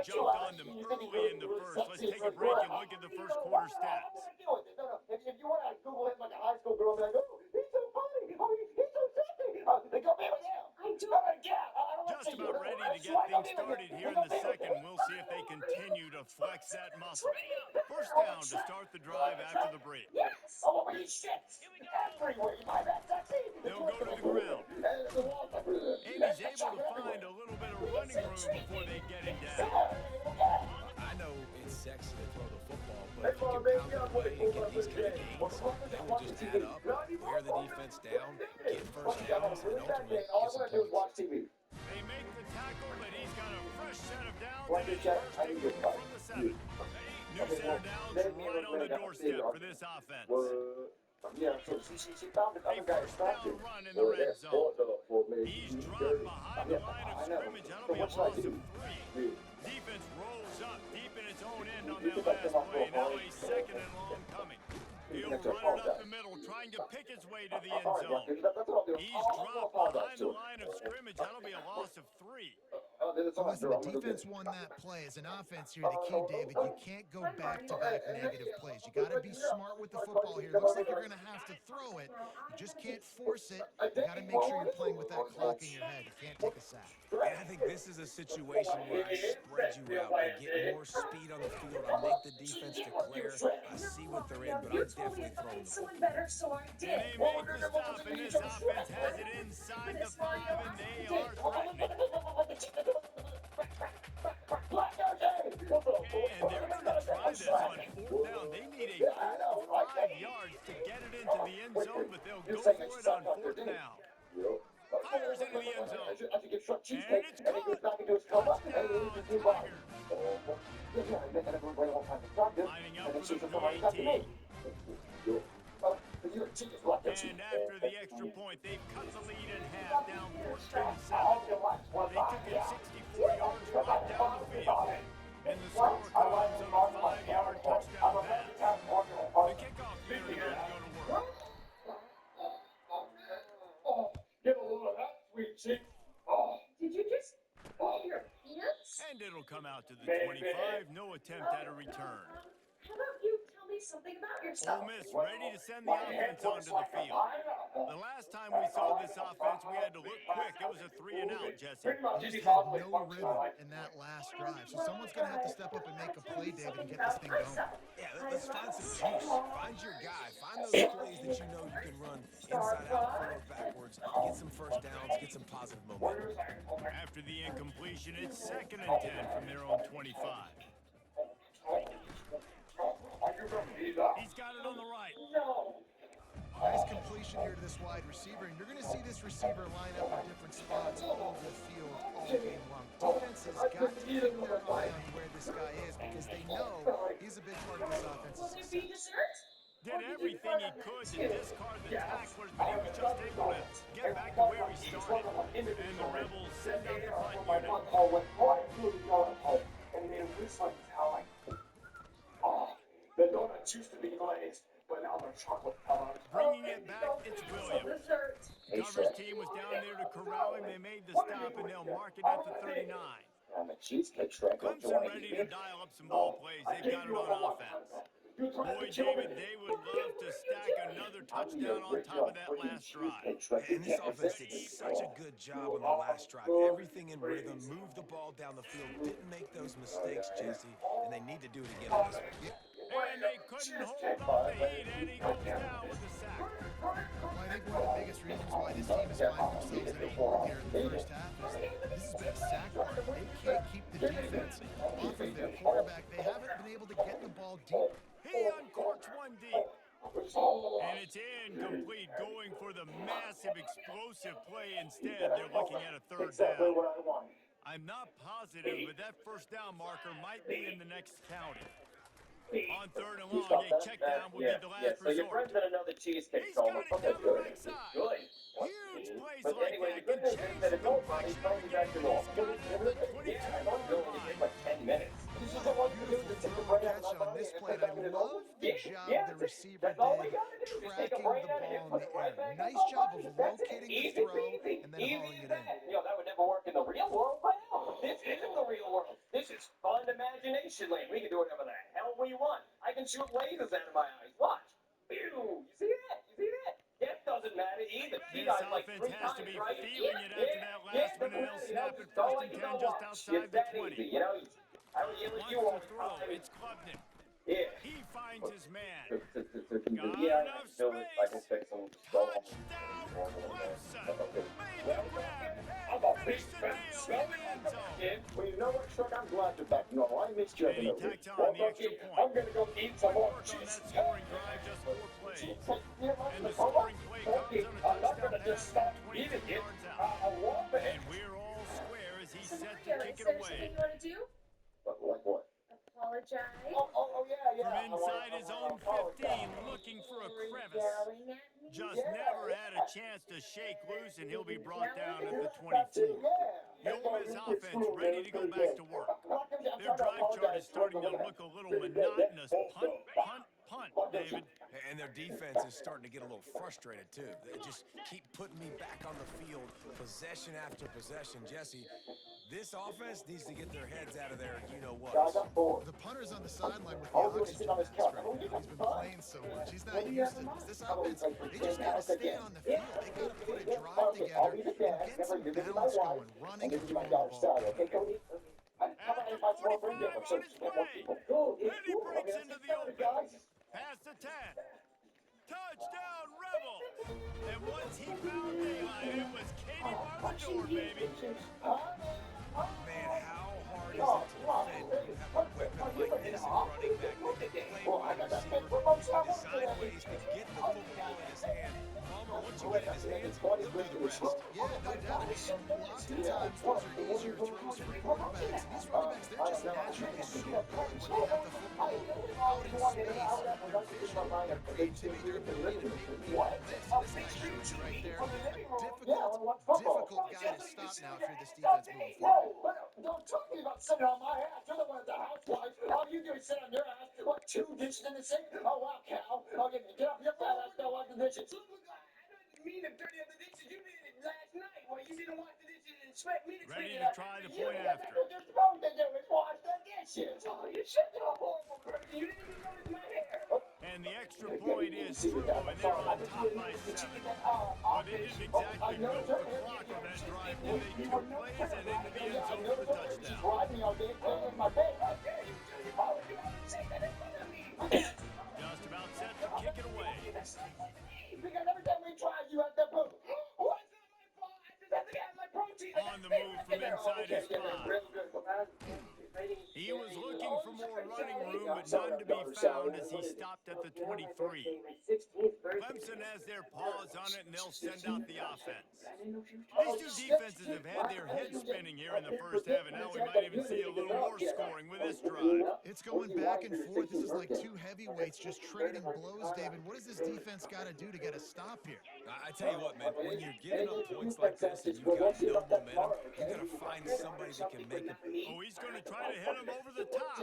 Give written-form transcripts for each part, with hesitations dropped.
jumped on them early in the first. Let's take a break and look at the first quarter stats. If you want to Google him like a high school girl, be like, oh, he's so funny. Oh, he's so sexy. Then go be with him. Just about ready to get things started here in the second. We'll see if they continue to flex that muscle. First down to start the drive after the break. Yes. Oh, he shits everywhere. You find that sexy? They'll go to the ground. And he's able to find a little bit of running room before they get him down. I know it's sexy to throw the football, but if you can pound it away and get these kind of gains, that will just add up, wear the defense down, get first downs, and ultimately get some points. They make the tackle, but he's got a fresh set of downs and his first and goal from the 7. New set of downs right on the doorstep for this offense. Yeah, so she found A first down run in the red zone. He's dropped behind the line of scrimmage. That'll be a loss of 3. Defense rolls up deep in its own end on that last play. Now a second and long coming. He'll run it up the middle, trying to pick his way to the end zone. He's dropped behind the line of scrimmage. That'll be a loss of 3. So listen, the defense won that play. As an offense here, the key, David, you can't go back-to-back negative plays. You got to be smart with the football here. Looks like you're going to have to throw it. You just can't force it. You got to make sure you're playing with that clock in your head. You can't take a sack. And I think this is a situation where I spread you out. I get more speed on the field. I make the defense declare. I see what they're in, but I'm definitely throwing the football. And they make the stop, and this offense has it inside the 5, and they are threatening. And they're going to try this on 4th down. They need a full 5 yards to get it into the end zone, but they'll go for it on 4th down. Fires into the end zone. And it's caught. Touchdown, Tigers. Lining up for the PAT. And after the extra point, they've cut the lead in half, down 14-7. They took it 64 yards right down the field. And the score comes on a 5-yard touchdown pass. The kickoff here is going to go to work. Get a load of that, sweet cheek. Did you just eat your pants? And it'll come out to the 25. No attempt at a return. How about you tell me something about yourself? Ole Miss ready to send the offense onto the field. The last time we saw this offense, we had to look quick. It was a 3-and-out, Jesse. Just had no rhythm in that last drive. So someone's going to have to step up and make a play, David, and get this thing going. Yeah, let's find some juice. Find your guy. Find those plays that you know you can run inside out, forward, backwards. Get some first downs. Get some positive momentum. After the incompletion, it's 2nd and 10 from their own 25. He's got it on the right. Nice completion here to this wide receiver, and you're going to see this receiver line up in different spots all over the field all game long. Defense has got to keep their eye on where this guy is because they know he's a big part of this offense's success. Did everything he could to discard the tacklers, but he was just able to get back to where he started. And the Rebels send out the punt unit. And they whistle telling. The donuts used to be glazed, but now they're chocolate covered. Bringing it back, it's Williams. Coverage team was down there to corral him. They made the stop, and they'll mark it at the 39. Clemson ready to dial up some ball plays. They've got it on offense. Boy, David, they would love to stack another touchdown on top of that last drive. And this offense did such a good job on the last drive. Everything in rhythm, moved the ball down the field, didn't make those mistakes, Jesse, and they need to do it again on this one. And they couldn't hold off the heat, and he goes down with the sack. Well, I think one of the biggest reasons why this team has found themselves in a hole here in the first half is this has been a sack run. They can't keep the defense off of their quarterback. They haven't been able to get the ball deep. He uncorks one deep. And it's incomplete, going for the massive explosive play instead. They're looking at a 3rd down. I'm not positive, but that first down marker might be in the next county. On 3rd and long, a check down will be the last So your friend's resort. gonna know the cheesecake. He's got it down the right side. Good. Huge plays But like anyway, that the good can news change is that the it's over. He's complexion of probably the back game. to He's got it at the 22 only line. take like 10 minutes. This is the one you do to take the brain out Catch of on this play, and I love the job the receiver That's all we did gotta do. Just take tracking a the brain out of him, ball put in it the right air. back Nice on job body. of That's it. locating the Easy throw peasy. and then Easy hauling as it in. that. That would never work in the real world. Well, this isn't the real world. This is fun imagination lane. We can do whatever the hell we want. I can shoot lasers out of my eyes. Watch. Pew! You see that? You see that? Depth doesn't matter either. He This died like offense 3 has to times, be right? feeling it after that last one, and they'll snap it first and 10 just outside the 20. Easy, you know? I would yell at you all Wants to the throw. time. It's Klubnik. Yeah. He finds his man. Got enough space. Touchdown, Clemson. Made the grab. Finish the deal in the end zone. Well, you know what, Chuck? I'm glad you're back normal. I missed you. And he tacked on the extra point. I'm gonna go eat some Good more work on cheese. that scoring drive, just 4 plays. And the scoring play comes on a I'm not touchdown gonna just pass stop from eating 23 it. yards out. I love it. And we're all square as he's So set to Mario, kick is it there something away. you want to do? Like what? Apologize? Oh, yeah. From inside his own 15, looking for a crevice. Yelling at me? Just never had a chance to shake loose, and he'll be brought down at the 24. The Ole Miss offense ready to go back to work. Their drive chart is starting to look a little monotonous. Punt, punt, punt, David. And their defense is starting to get a little frustrated, too. They just keep putting me back on the field, possession after possession. Jesse, this offense needs to get their heads out of there, you-know-what. The punter's on the sideline with the oxygen mask right now. He's been playing so much. He's not used to this. This offense, they just got to stay on the field. They got to put a drive together and get some balance going, running and throwing the ball. At the 45 on his way. Then he breaks into the open. Past the 10. Touchdown, Rebel. And once he found daylight, it was Katie by the door, baby. Man, how hard is it to defend when you have a weapon like this at running back that can play wide receiver, he can decide ways to get the football in his hand. Palmer, once you get it in his hands, he'll do the rest. Yeah, no doubt. Lots of times, those are easier throws for quarterbacks. These running backs, they're just naturally so good when they have the football out in space. Their vision, their creativity, their ability to make people miss. This guy shoots right there. Difficult guy to stop now if you're this defense moving forward. Don't talk to me about sitting on my ass. You're the one at the housewife. All you do is sit on your ass. What, 2 dishes in the sink? Oh, wow, Cal. Okay, get off your fat ass. Go wash the dishes. I didn't mean to dirty up the dishes. You did it last night. Well, you didn't wash the dishes and expect me to Ready clean it to up. try the point after. What you're supposed to do is wash the dishes. Oh, you should do a horrible person. You didn't even notice my hair. And the extra point is true, and they're on top by 7. But they didn't exactly milk the clock on that drive, did they? 2 plays and into the end zone for the touchdown. Just about set to kick it away. Because every time we try, you have to poop. Oh, it's not my fault. I just have to get my protein. On the move from inside his 5. He was looking for more running room, but none to be found as he stopped at the 23. Clemson has their paws on it, and they'll send out the offense. These 2 defenses have had their heads spinning here in the first half, and now we might even see a little more scoring with this drive. It's going back and forth. This is like 2 heavyweights just trading blows, David. What does this defense got to do to get a stop here? I tell you what, man, when you're giving up points like this and you've got no momentum, you got to find somebody that can make it. Oh, he's going to try to hit him over the top.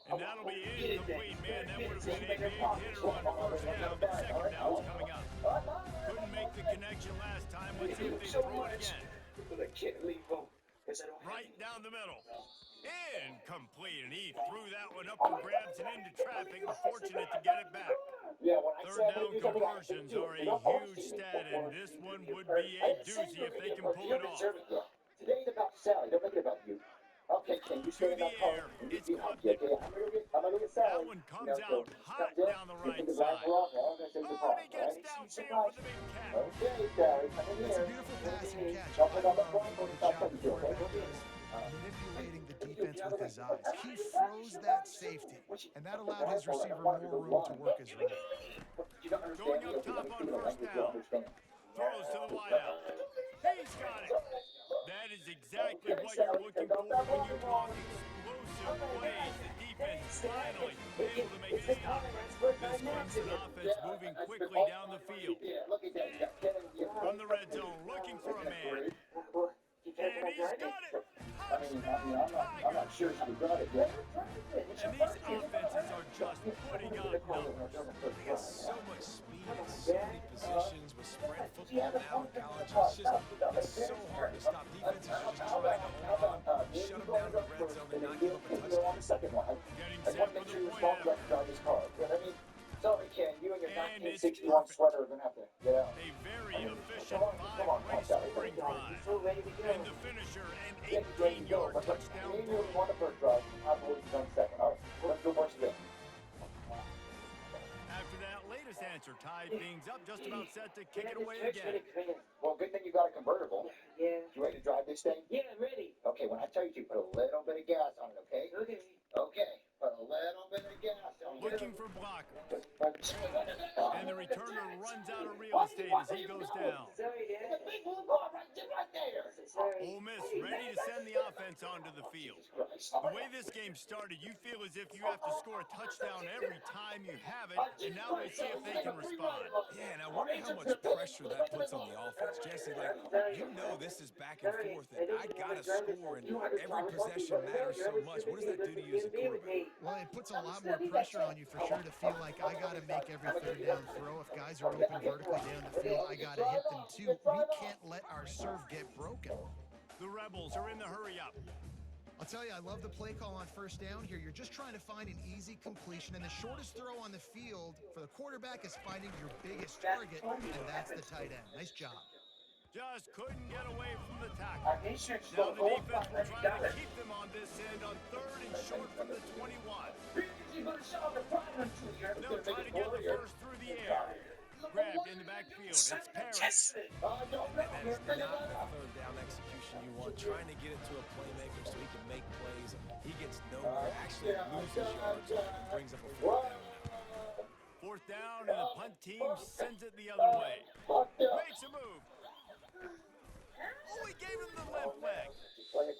And that'll be incomplete, man. That would have been a big hitter on first down, but second down's coming up. Couldn't make the connection last time. Let's see if they throw it again. Right down the middle. Incomplete, and he threw that one up for grabs and into traffic. Fortunate to get it back. Third down conversions are a huge stat, and this one would be a doozy if they can pull it off. Today's about Sally. Don't make it about you. Okay, can you To the air, it's Klubnik. That one comes out hot down the right side. Oh, and he gets downfield for the big catch. It's a beautiful passing catch. I love what a job the quarterback does manipulating the defense with his eyes. He froze that safety, and that allowed his receiver more room to work his route. Going up top on first down. Throws to the wideout. He's got it. That is exactly what you're looking for when you talk explosive plays. The defense finally able to make a stop. This Clemson offense moving quickly down the field. From the red zone, looking for a man. And he's got it. Touchdown, Tiger. Sure she got it yet. And these offenses are just putting up numbers. They got so much speed and so many positions with spread football now in college. It's so hard to stop. Defenses are just trying to hold on, shut them down in the red zone and not give up a touchdown. the second one. Getting I just want set to for make the sure you're point small enough to after. drive this car. You know what I mean? Sorry, Ken, you and your And it's 1961 perfect. sweater are going to have to get out. A very efficient Come on, five-way punch out. scoring drive. So ready to go. And the finisher, an Yeah, he's ready to go. 18-yard But touchdown me and you throw. won the first drive. I believe he's on second. All right, let's go watch this. After that latest answer tied things up, just about set to kick it away again. Well, good thing you got a convertible. Yeah. You ready to drive this thing? Yeah, I'm ready. Okay, when I tell you to, put a little bit of gas on it, okay? Okay. Okay, put a little bit of gas on it. Looking for blocker. And And the returner runs out of real estate as he goes down. Sorry, There's Dad. a big blue bar right there. Sorry. Ole Miss ready to send the offense onto the field. The way this game started, you feel as if you have to score a touchdown every time you have it, and now we'll see if they can respond. Yeah, and I wonder how much pressure that puts on the offense. Jesse, like, you know this is back and forth, and I got to score, and every possession matters so much. What does that do to you as a quarterback? Well, it puts a lot more pressure on you for sure to feel like I got to make every third down throw. If guys are open vertically down the field, I got to hit them too. We can't let our serve get broken. The Rebels are in the hurry up. I'll tell you, I love the play call on first down here. You're just trying to find an easy completion, and the shortest throw on the field for the quarterback is finding your biggest target, and that's the tight end. Nice job. Just couldn't get away from the tackle. Now the defense Now the defense will try to keep them on this end on third and short from the 21. They'll try to get the first through the air. Grabbed in the backfield. It's Parrish. That is not the third down execution you want. Trying to get it to a playmaker so he can make plays. He gets nowhere, actually loses yards, and brings up a fourth down. Fourth down, and the punt team sends it the other way. Makes a move. Oh, he gave him the limp leg.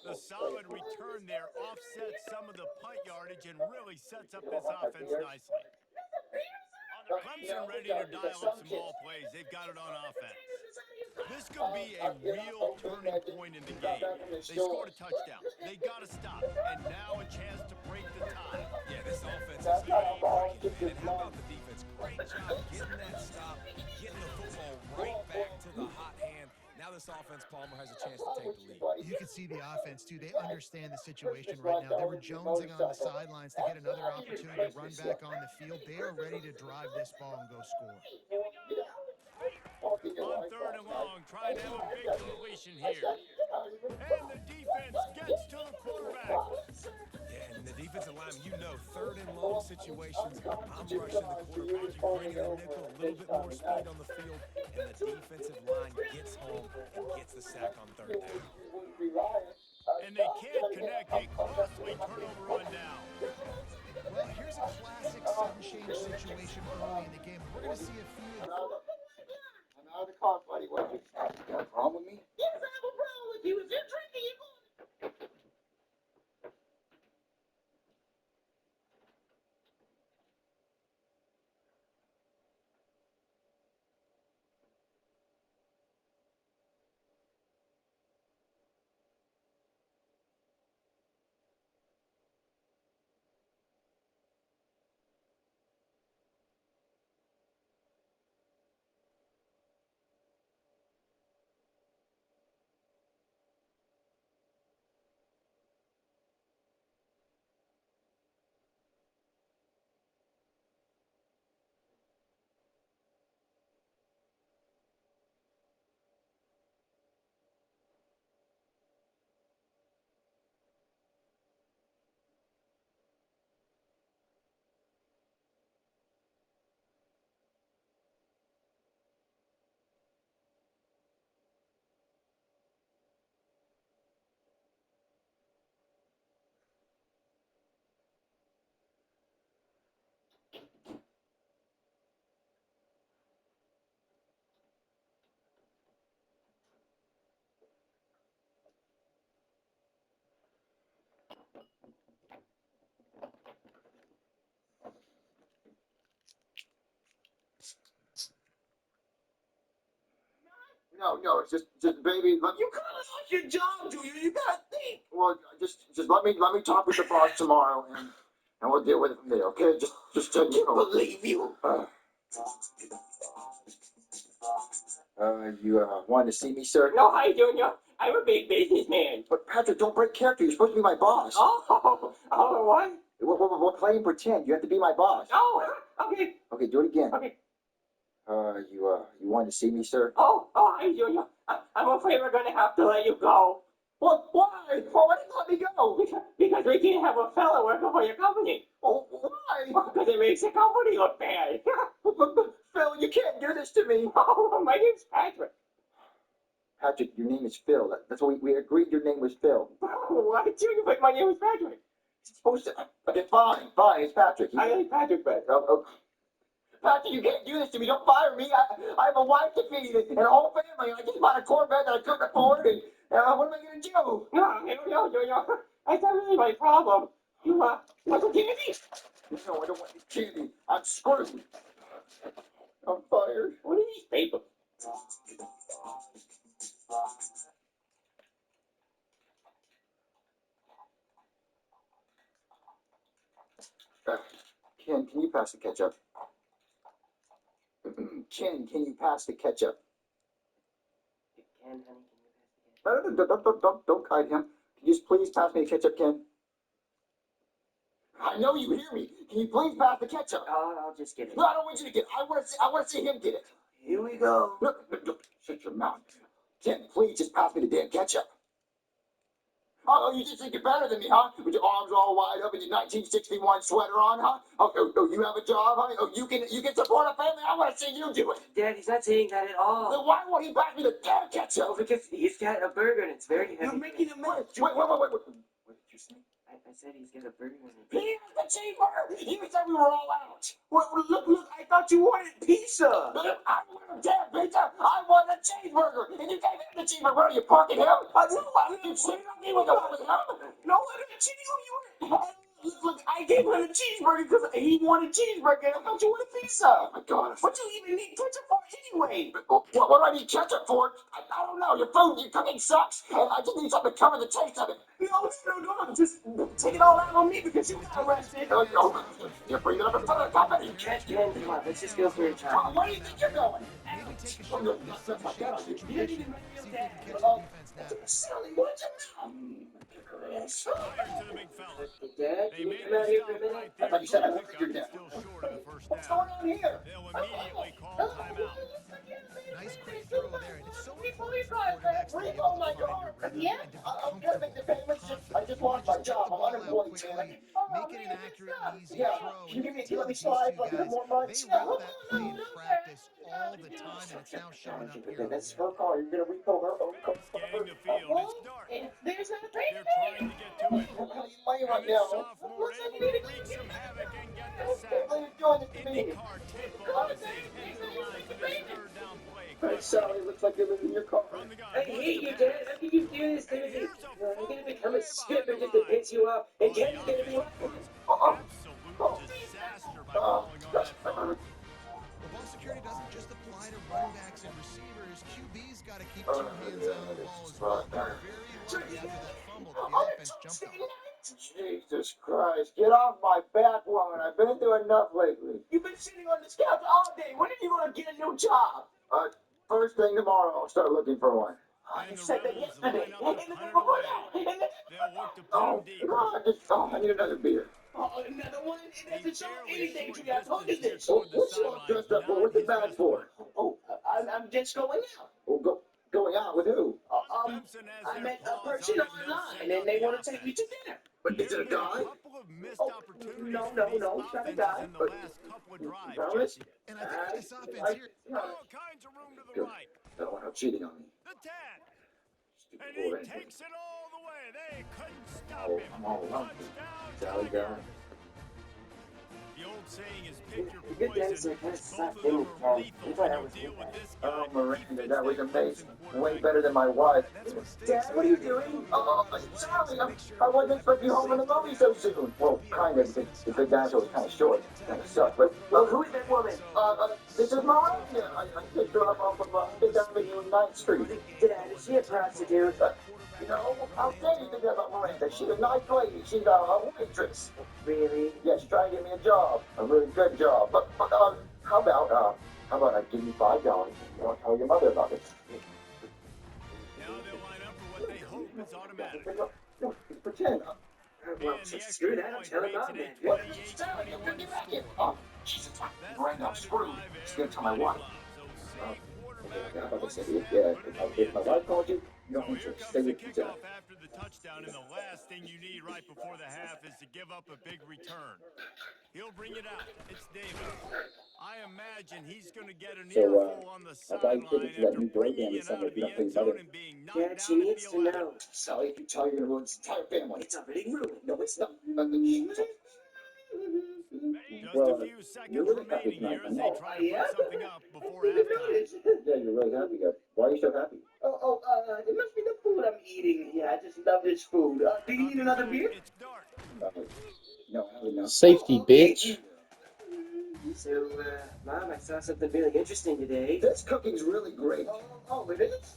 The solid return there offsets some of the punt yardage and really sets up this offense nicely. Clemson ready to dial up some ball plays. They've got it on offense. This could be a real turning point in the game. They scored a touchdown. They got to stop. And now a chance to break the tie. Yeah, this offense is game breaking, man. And how about the defense? Great job getting that stop, getting the football right back to the hot hand. Now this offense, Palmer, has a chance to take the lead. You can see the offense, too. They understand the situation right now. They were jonesing on the sidelines to get another opportunity to run back on the field. They are ready to drive this ball and go score. On third and long, trying to have a big completion here. And the defense gets to the quarterback. Yeah, and the defensive lineman, you know, third and long situations, I'm rushing the quarterback. You bring in a nickel, a little bit more speed on the field, and the defensive line gets home and gets the sack on third down. And they can't connect a costly turnover on down. Well, here's a classic sudden change situation early in the game. We're going to see a few. I'm out of the car, buddy. What you got a problem with me? Yes, I have a problem with you. If you're drinking, you're going. No, it's just baby. You gotta lost your job, Junior. You gotta think. Well, just let me talk with the boss tomorrow, and we'll deal with it from there. Okay? Just you know. Believe you. You wanted to see me, sir? No, hi, Junior. I'm a big businessman. But Patrick, don't break character. You're supposed to be my boss. Oh, what? What play and pretend? You have to be my boss. Oh, okay. Okay, do it again. Okay. You wanted to see me, sir? Oh, hi, Junior. I'm afraid we're gonna have to let you go. What? Why? Well, why didn't you let me go? Because we can't have a fella working for your company. Oh, why? Because it makes the company look bad. Phil, you can't do this to me. Oh, my name's Patrick. Patrick, your name is Phil. That's what we agreed your name was Phil. Why did you? But my name is Patrick. It's supposed to. Okay, fine. It's Patrick. I like Patrick better. Patrick, you can't do this to me. Don't fire me. I have a wife to feed and a whole family. I just bought a Corvette that I couldn't afford. And what am I going to do? No. That's not really my problem. You want some candy? No, I don't want any candy. I'm screwed. I'm fired. What are these papers? Ken, can you pass the ketchup? Ken, can you pass the ketchup? Ken, honey, can you pass the ketchup? Don't kite him. Can you just please pass me the ketchup, Ken? I know you hear me. Can you please pass the ketchup? I'll just get it. No, I don't want you to get it. I want to see him get it. Here we go. Look, shut your mouth. Ken, please just pass me the damn ketchup. Oh, you just think you're better than me, huh? With your arms all wide up and your 1961 sweater on, huh? Oh, you have a job, huh? Oh, you can support a family? I want to see you do it. Dad, he's not saying that at all. Then why won't he pass me the damn ketchup? Oh, because he's got a burger and it's very heavy. You're making a mess. Wait. What did you say? I said he's got a burger. He has the cheeseburger! You said we were all out! Look, I thought you wanted pizza! I want a damn pizza! I want a cheeseburger! And you gave him the cheeseburger! What are you, parking him? No, I didn't cheat on me with him! No, I didn't cheat on you! Look, I gave him a cheeseburger because he wanted a cheeseburger and I thought you wanted pizza! Oh my god. What do you even need ketchup for anyway? What do I need ketchup for? I don't know. Your cooking sucks and I just need something to cover the taste of it. No, just take it all out on me because you got arrested. No, you're bringing up in front of the company. Ken, come on, let's just go for a drive. Where do you think you're going? Maybe take a shot at this situation. See if you can catch the defense now. Silly, what's it? Fire to the big fella. Dad, They can you made come out the here stop for a minute? right I there. thought you said I Good wanted pickup, your dad. still short of the first What's down. going on here? They'll immediately call timeout. Nice quick throw there, and it's so important for Guys, quarterbacks to be able to find your rhythm Yeah? and to be I'm gonna make the payments. I just lost my job. I'm unemployed, man. make it an accurate and easy Yeah, throw. can you And give me let me these slide two for a few guys, more they months? run that play in practice all the time, and it's now showing up here. That's her car. You're gonna repo her. Scanning the field. It's dark. There's not a They're trying to get to it. How are you playing And right this now? sophomore able to wreak some havoc and get the Can't sack. believe you're doing this to me. IndyCar tempo as they head to the line for this third down play. Hey, Sally, looks like you're leaving your car. From the gun. I hate you, Dad. How can you do this to me? I'm gonna become a skipper just to piss you off, and Ken's gonna be laughing. Absolute disaster by falling on that throw. Well, ball security doesn't just apply to running backs and receivers. QB's got to keep two hands on the ball as well. They're very lucky after that fumble that the offense jumped on. Jesus Christ, get off my back, woman. I've been through enough lately. You've been sitting on this couch all day. When are you going to get a new job? First thing tomorrow, I'll start looking for one. And You the said that Rebels yesterday. line up to punt it away. They'll look to put him deep. I need another beer. Another one? It doesn't show Barely anything short to you. Look at distance this. here toward the What's you all sideline. dressed up for? Not What's the his bag best for? I'm just going out. Going out with who? Clemson has I their met a paws person on it, and they'll online, send and out they the want to take me offense. to dinner. But is it There's a been a guy? couple of missed opportunities no, for these it's not a offenses guy. in the last couple of drives, Promise? Jesse. And I think for this offense here, All kinds of room to the Good. right. I don't want no cheating on me. The 10. Stupid And boy, he anyway. takes it all the way. They couldn't stop Oh, him. I'm all alone. Touchdown, Sally down. Tigers. The old saying is pick your Good days poison. are kind of Both sucked of them in, are Ken. lethal You when thought I you was deal good with at this Oh, guy. Miranda, that was Clemson amazing. Way quarterback. better than my wife. that's mistakes. Dad, what are you doing? Sorry, I wasn't supposed to be home from the movie so soon. Well, kind of, because the big dinosaur was kind of short. Kind of sucked, but... Well, who is that woman? This is Miranda. I picked her up off of Fifth Avenue and 9th Street. Dad, is she a prostitute? You know, how dare you think that about Miranda? She's a nice lady. She's a waitress. Really? Yeah, she's trying to get me a job. A really good job. But how about I give you $5 and you won't tell your mother about it? Now they'll line up for it's automatic. Pretend. Well, And the screw extra that. I'm point telling makes Mom, it a man. What did you say? I'm 28-21 gonna get back in. score. Oh, Jesus, That's the Brand, I'm kind of screwed. drive Just gonna tell my everybody wife. loves. So Oh, save quarterback okay, like I one said, snap, yeah, put it in the if end my zone. wife called you, you So don't need here to comes stay the with pizza. kickoff after the touchdown, and the last thing you need right before the half is to give up a big return. He'll bring it out. It's Davis. I imagine he's going to get an So, earful on the I'll probably take sideline it to that after new door bringing game it out Sunday of if you the don't play end mother. zone and being knocked Dad, she down at needs the to 11. know. Sally, if you tell her, you're gonna ruin this entire family. It's already ruined. No, it's not. Just Well, a few you're seconds really happy remaining tonight, here as huh? they try to put something up before You didn't halftime. notice. Yeah, you're really happy, guys. Why are you so happy? It must be the food I'm eating. Yeah, I just love this food. Do you need another Back, beer? it's Dart. No, I haven't enough. Safety, bitch. So, Mom, I saw something really interesting today. This cooking's really great. It is?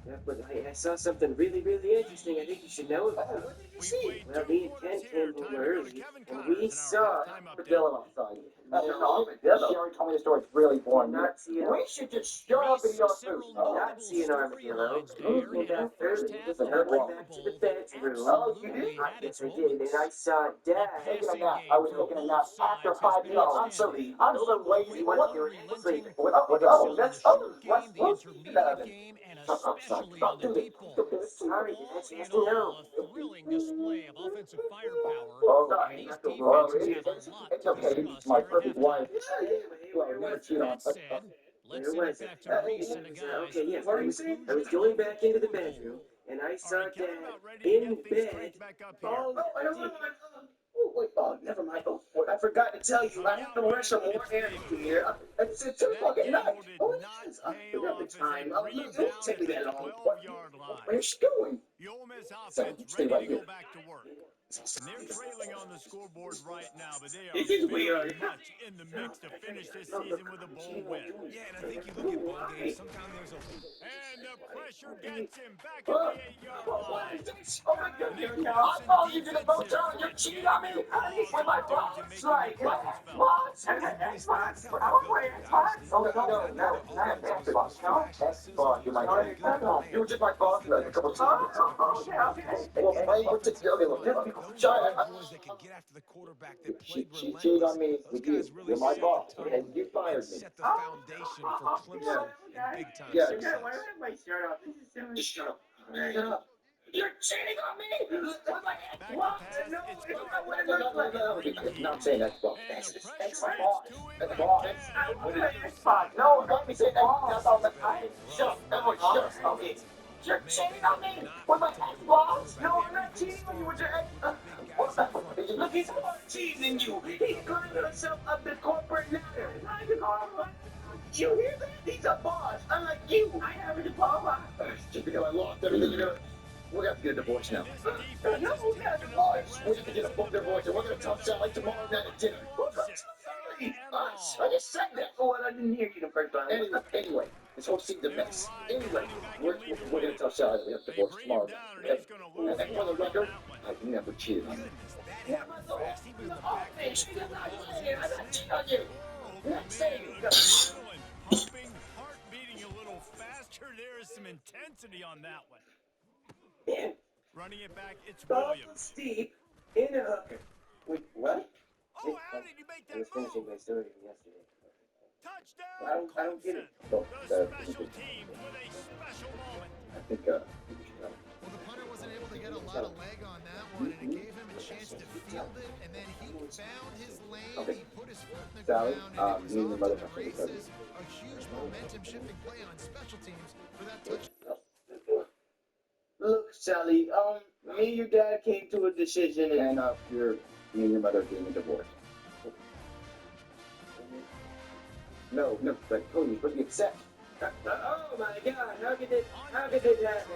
Yeah, but I saw something really, really interesting. I think you should know about. What did you We see? played Well, 2 me and quarters Ken here. came Time home to go to early, Kevin and Connors we in our saw halftime update. Armadillo outside. No, Armadillo. She already told me the story. It's really boring. Not seeing We should just shut up and eat our food. Several Oh. not see an armadillo. storylines there, Came and back the first early, half Listen, of and I the went Super back to the Bowl bedroom. absolutely I had guess its I did, and moments. I saw The Dad. passing nap. game I was for taking a both nap after sides has 5 been years. I'm outstanding. so I'm so The lazy. What? unrelenting What? excel in the short Let's game, the intermediate game, and especially on the deep ball. Sorry, Dad. All She in has to know. all, a thrilling display of offensive firepower, and these Well, defenses it have is. a lot It's to okay. discuss My here at perfect wife. halftime. Well, you never With cheat on. that said, let's Where send was it it? back to Reese and the guys Okay, yes. for I the was conclusion going of the back into the Super Bowl. bedroom, and I All saw right, Kevin, Dad about ready to in get things bed. cranked back up here. I don't want never mind. I forgot to tell you. I have to wear some more hair here. It's 2 o'clock at night. That gamble did not pay off as they breathed down at the 12-yard line. Where's she going? The Ole Miss So, offense stay ready right to go here. back to work. And they're trailing on the scoreboard right now, but they are This is very weird. much in the mix to finish this season with a bowl win. Yeah, and I think you look at ball games, sometimes there's a And the pressure gets him back at the 8-yard line. Oh my goodness. I follow you to the motel and you're cheating on me. With my boss. Like, boss. You're my boss. You were just my boss a couple times. Well, play with the those are the boys that can get after the quarterback that played She cheated on relentless. me Those with you. guys really You're my set boss. the And tone you and fired me. set the foundation for Clemson and big time Yeah. success. Why do I have my shirt off? This is so Just shut up. Shut up. You're cheating on me! With my Back to boss! pass, No, it's it's Dart. not what it looks like. No, I'm saying that's boss. And the That's pressure my gets boss. to him That's again boss. on the other side. No, don't be saying that. That's all the time. Shut up. Everyone shut up. Okay. You're cheating on me with my ex-boss? No, I'm not cheating on you with your ex. Look, he's more cheating than you. He's climbing himself up the corporate ladder. You hear that? He's a boss, unlike you. I have a diploma. Just because I lost everything, we're gonna have to get a divorce now. No, we're gonna divorce. We're gonna get a book divorce, and we're gonna talk Sally tomorrow night at dinner. Us. I just said that. Oh, well, I didn't hear you the first time. Anyway, this whole scene's a mess. Anyway, we're gonna tell Sally that we have to They divorce bring tomorrow. him down, and Okay? he's going to lose And for the on record, that one. I never cheated on you. Goodness, that happened fast. He was in the backfield. She did not cheat. I'm not cheating on you. Oh, man, adrenaline pumping, heart beating a little faster. There is some intensity on that one. Man, Running it back, it's ball Williams. steep in a hook. Wait, what? Oh, how did you make I was that finishing move? my story from yesterday. Touchdown, I don't get it. Well, The special teams with a special moment. I think we should know. Well, the punter wasn't able to get a lot of leg on that one, and it gave him a chance to field it, and then he found his lane. Okay. He put his foot in the Sally, ground, and me and it your was mother off to have the to races. A huge momentum-shifting play on special teams for that touchdown. Look, Sally, me and your dad came to a decision And me and your mother getting a divorce. No, like, oh, you're supposed to get set. Oh my God! How could this happen?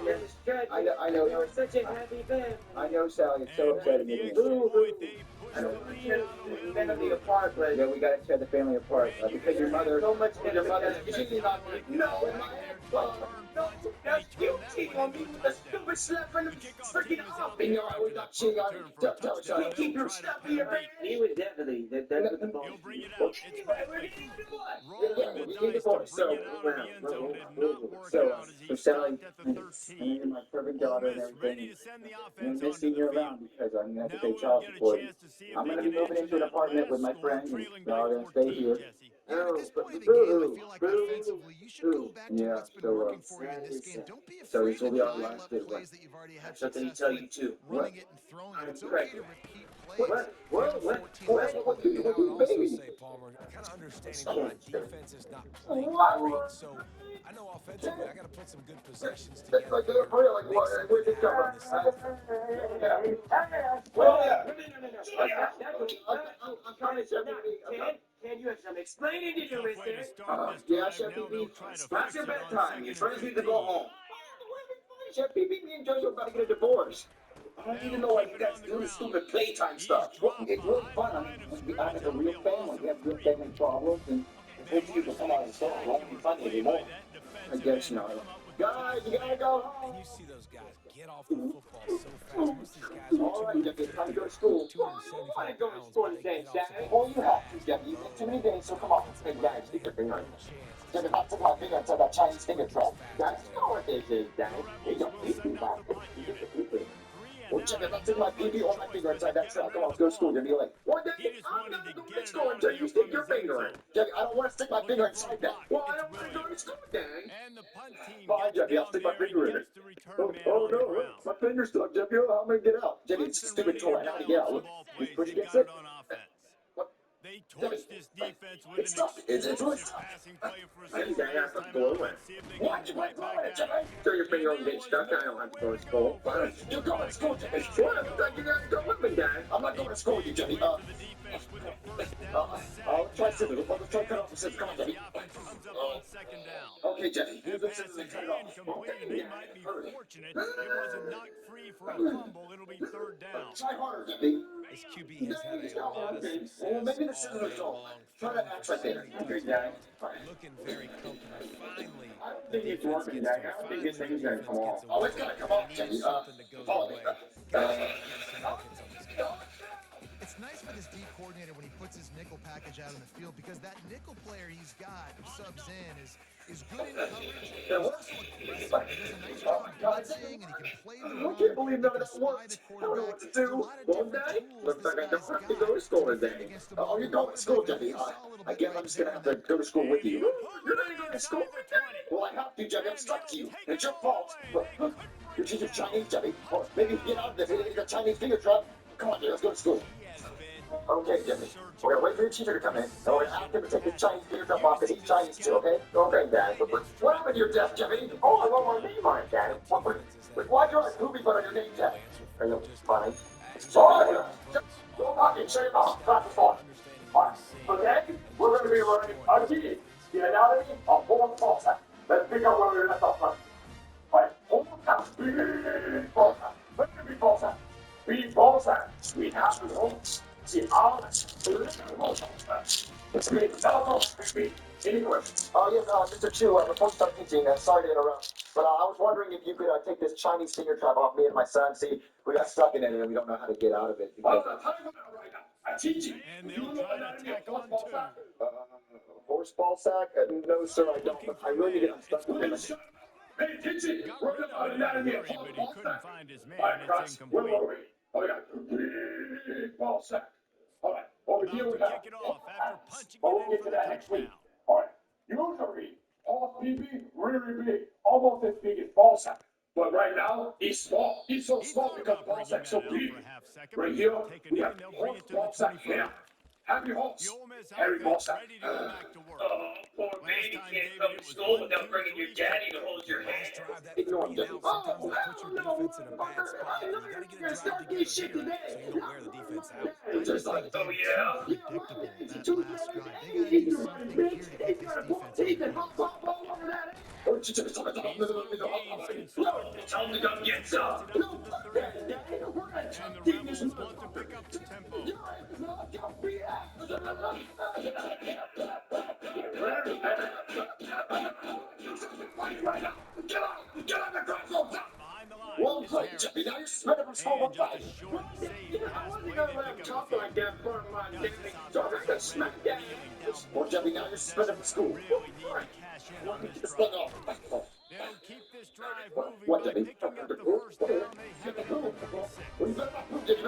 That was tragic. I know. You were such a happy family. I know, Sally. It's so And upsetting. with the isn't it? extra point, they push I the don't lead out a little. family apart, but Yeah, we gotta tear the family apart because your mother. so much Your mother is cheating on me. No, my ex-boss. No, that's you cheating on me with a stupid slap in the freaking off. And I was not cheating on you. Don't keep your stuff in your pants. he was definitely that's what the ball. He'll bring it out. It's Anyway, we're getting to what? rolling the dice to bring it out of the end end zone did not work So, out as he for Sally, stopped at the 13. and my perfect Ole daughter and Miss ready everything. to send the I'm offense gonna miss onto seeing the you field. around because I'm gonna have to Now pay we'll child get a support. chance to see if I'm they gonna be can moving edge into an that apartment with last my score, friend, and trailing we're by all gonna stay 14, here. Jesse. Yeah, and at this Oh, point of the game, I boo, feel like boo, offensively, you should go boo. back to Yeah, what's been so, working for you in this game. Don't be so afraid this will to be our dial last up good one. plays that you've already I had have something to success tell with, you too. running it and throwing it. I'm It's okay to pregnant. repeat plays. What? Down 14 doesn't What? hurt. And I would also say, Palmer, kind of understanding that my defense is not playing great. So I know offensively, I got to put some good possessions together here, make something happen in the second. Can you have some explaining to do, Tough way to mister? start this Yeah, drive. Chef Now they'll PP. try to It's fix your it on bedtime. Your 2nd and friends need to 15. go home. Chef PP, me and Jojo are about to get a divorce. I don't need to know like you guys do stupid playtime stuff. It's really fun. I'm like a real family. We have real family problems, and the things people come out and say it won't be funny anymore. I guess not. Guys, you gotta go home. And you see those guys get off the football so fast. Most of these guys are All right, Jeffy, it's time to go to 250, school. 275 go to pounds, school but they today, get off the Daddy. ball Well, you have to, fast. Jeffy. You get too many days, so come on. Hey, guys, stick your finger in. No chance. Jeffy, I took my finger inside that Chinese finger trap. Guys, you know what this is, Daddy. You don't need to back. Well, Jeffy, I took my PP or my finger inside that trap. Come on, let's go to school. Jeffy, you're like, well, Daddy, I'm not going to school until you stick your finger in. Jeffy, I don't want to stick my finger inside that. Well, I don't want to go to school, Daddy. And the punt team Fine, gets Jeffy, I'll down stick my there finger and in it. gets the return man on the ground. My finger's stuck, Jeffy. How am I gonna get out? Jeffy, it's a Clemson stupid ready toy. to I know how to dial get up out. some Look, ball he's plays. pushing They against got it. it on offense. What? They torched this defense with It's an stuck. It's really explosive stuck. passing play for a Hey, single Daddy, I have to timeout. blow it. Let's see if they Why can you right blow back it, at Jeffy? it. Throw your And finger there over getting was stuck. I don't have to go nowhere to to school. go for this You go to quarterback, school, and Jeffy. down What? they go. You gotta go with me, Dad. I'm not going to school with you, Jeffy. Big win for the defense with the first down sack. I'll try scissors. Let's try cut off the scissors. Come on, The Jeffy. offense comes up on 2nd down. Okay, Jeffy. That Use the pass scissors and is cut it off. incomplete, and they might be Hurry. fortunate it wasn't knocked free for a fumble. It'll be 3rd down. Try harder, Jeffy. This QB has had a lot of Okay. success Well, maybe the all scissors are day dull. long, Try to throwing act for right so there. many Okay, Dad. touchdowns, looking very comfortable. Finally, I don't the think it's defense working, gets Dad. to I him. don't think Finally, this the thing's gonna defense come gets off. a Oh, win. it's gonna come They off, needed Jeffy. something to go Follow their me. way. Got to start getting some offense on this game. It's nice for this D coordinator when he puts his nickel package out on the field because that nickel player he's got who subs in is good in coverage. He's also aggressive. He does a nice job blitzing and he can play the I run. can't believe none He of can that spy worked. the I don't know quarterback. what to There's a do. lot of Well, different Daddy, tools looks this like I guy's don't have got to go to school to defend today. against a Oh, mobile you're going to school, quarterback. Jeffy. You saw a little I bit guess right I'm just gonna there have in to that. go to school with you. Maybe a You're not even going to school inside with the 20. me. Well, I have to, Jeffy. I'm And stuck to he'll you. take It's it your all fault. the way. They couldn't Your bring teacher's it down. Chinese, Jeffy. Or maybe you get out of this. Maybe you got Chinese finger trap. Come on, dude. Let's go to school. He has been Okay, Jimmy. We're gonna wait for your teacher to come in. And we're gonna ask him to take his Chinese precision finger off because using he's the Chinese too, scout okay? Okay, Dad. line What happened to your desk, Jimmy? Oh, I want my name on it, Dad. Why'd you write Poopy Butt on your name, Dad? Are you funny? Sorry. Go back and shave off. Class is on. Okay? We're gonna be learning again. Get out of me. I'll pull the ball set. Let's pick up where we left off. Right. Hold on. Big ball set. Let's be ball set. Big ball set. We have to hold. See, all Oh, yes, Mr. Chu, before you start teaching, sorry to interrupt, but I was wondering if you could take this Chinese finger trap off me and my son. See, we got stuck in it and we don't know how to get out of it. Because, I'm teaching. And they'll try to tack on 2. Horse ball sack? No, sir, I don't. But I really need to get stuck in it. Hey, teaching! Got We're rid of about it in a anatomy hurry, of but he ball couldn't sack. find his man. All right, It's class, where incomplete. were we? Oh, we got big ball sack. All right, over About here to we have. kick it off after punching But it we'll in get for to the that next week. touchdown. All right, usually, off PB, really big, almost as big as ball sack. But right now, he's small. He's so He small thought because about ball bringing sack's that so out big. for a half second, Right but here, they'll take it we in got and they'll bring horse it to ball the sack 25. here. Happy horse. The Ole Miss Harry ball offense sack. ready to go back to work. Oh, poor Last baby time, can't David, come it to was school 1, without 2, bringing your 3 daddy to hold your Last hand. drive, that Ignore 3 him, and Jeffy. out sometimes will put your defense in a bad spot. You got to get a drive together here so you don't wear the defense out. I just think Oh, they're yeah? too predictable that last drive. They got to do something here to get this defense on the field. These low gains can start to Tell him to add go up as get he some. gets it up to the 30. And the Rebels want to pick up the tempo. Behind the line Well is played, Harris. Jeffy. Now you're spread over school And just fight. a short save I pass wasn't play. gonna They let pick him up talk the like field. that for my Gus, Jeffy. this So offense I got is smacked already down. reeling down Well, Jeffy, now multiple you're spread over possessions. school. Really need to cash in on this Just drive.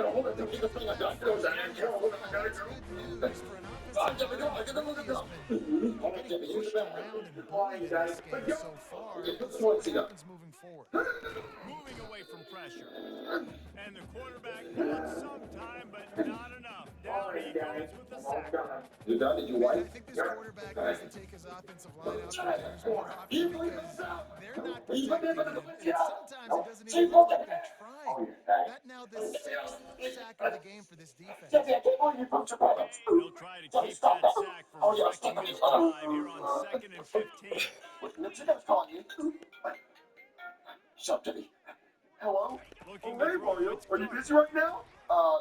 gonna hold it to get the thing. I got those. I That's good news for an offensive line that really has been getting pushed around and bullied in this game so far. Let's see what happens moving forward. Moving away from pressure. And the quarterback got some time, but not enough. Down he goes with the sack. You done? Did you I wipe? think this quarterback needs to take his offensive line out there and more often because they're not protecting him. And sometimes it doesn't even look like they're trying. That now the 6th sack of the game for this defense. They'll try to keep that sack from wrecking this drive here on 2nd and 15. Shut to me. Hello? Looking Hey, to throw Mario. its Are you cut. busy right now?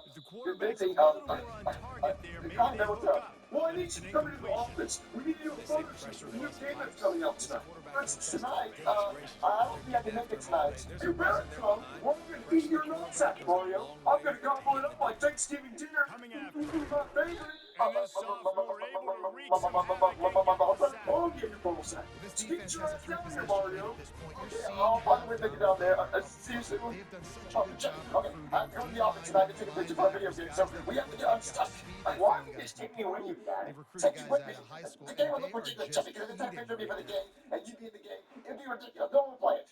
If the quarterback's a little more on target there, maybe they hook up. Well, I But need it's you an to come into the incompletion. office. We need you to They say focus. pressure The new builds game that's pipes. coming up This tonight. quarterback That's can test tonight. their inspiration. I don't think I can make it tonight. You better come. We're going to eat your nutsack, Mario. I'm going to gobble it up like Thanksgiving dinner. Coming after This is my favorite. And this sophomore able to wreak some havoc and get the sack. Oh, get your ball sack. This Get defense your has a ass three down here, possession lead Mario. at this point. You're Okay, seeing I'll how find a way to get down there. See you soon. they've done such a good job Okay, I'm going to the office tonight to take a picture of my video game, so we have to get unstuck. Why don't you just take me with you, Dad? They've recruited Take guys me with out me. of high school, The and game will they look are ridiculous. just Just because it's a eating picture of me right for the now. game, and you be in the game. It'd be ridiculous. Go and play it.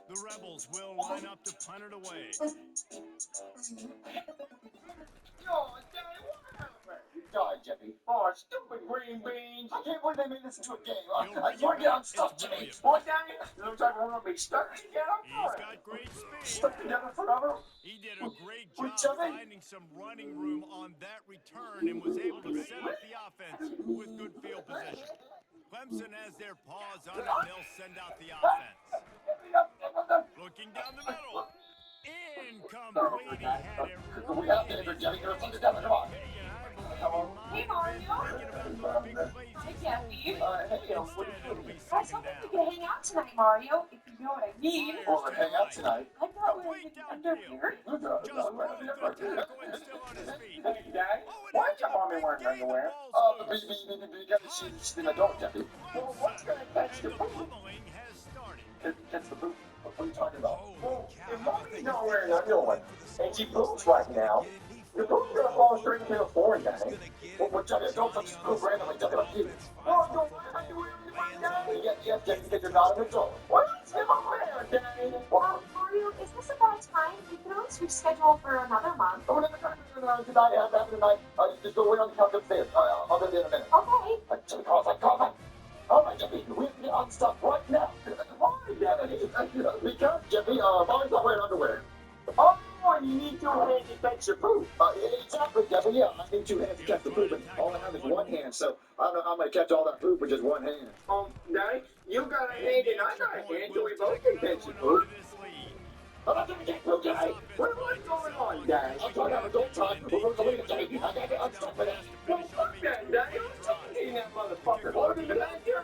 The Rebels will line up to punt it away. Oh, Daddy, what happened? You died, Jeffy. Oh, stupid green beans. I can't believe they made this into a game. I swear to God, I'm stuck, Jimmy. What, Daddy? Looks like we're going to be stuck together He's forever. got great speed. Stuck together forever? He did a great With job Jimmy? finding some running room on that return and was able to set up the offense with good field position. Clemson has their paws on it, and they'll send out the offense. Looking down the middle. Incomplete. He had it We right have in David, his Jeffy. You're face. going to together. Come on. Hey, and I believe he might have been thinking about those big plays. Hi, Jeffy. Hey, what are you Instead, it'll be doing? I was second hoping we down. could hang out tonight, Mario, if you know what I mean. We're going to hang out tonight. I thought we were Complete under downfield. here. Just broke the tackle and still on his feet. Hey, Dad. Oh, and Why after is your the mommy big wearing gain, the underwear? ball's loose. Because she's an adult, Jeffy. Well, what's going to catch And your the poop? pummeling has started. Catch the poop? What are you talking about? Holy Well, cow. if mommy's not wearing underwear, and she poops right now, the poop's going to fall straight into the floor, Daddy. Well, Jeffy, don't touch the poop randomly, Jeffy, like you. Oh, don't wear underwear right now. Yes, Jeffy, because you're not an adult. What else am I wearing, Daddy? Mario, is this about time? We can always reschedule for another month. Oh, whatever time you're doing tonight, after tonight, you just go wait on the couch upstairs. I'll be there in a minute. Okay. Jimmy, call it. All right, Jeffy, we have to get unstuck right now. Why, Jeffy? Because, Jeffy, mommy's not wearing underwear. Oh, you need two hands to catch your poop. Exactly, Jeffy, yeah, I need two hands to catch the poop, and all I have is one hand, so I'm going to catch all that poop with just one hand. Daddy, you got a hand and I got a hand, so we both can catch the poop. I'm not gonna get poop, Daddy. What's going on, Daddy? I'm trying to have adult time. We're going to leave it, Daddy. I gotta get unstuck for that. Well, fuck that, Daddy. I'm talking that motherfucker. Hold him in the back here.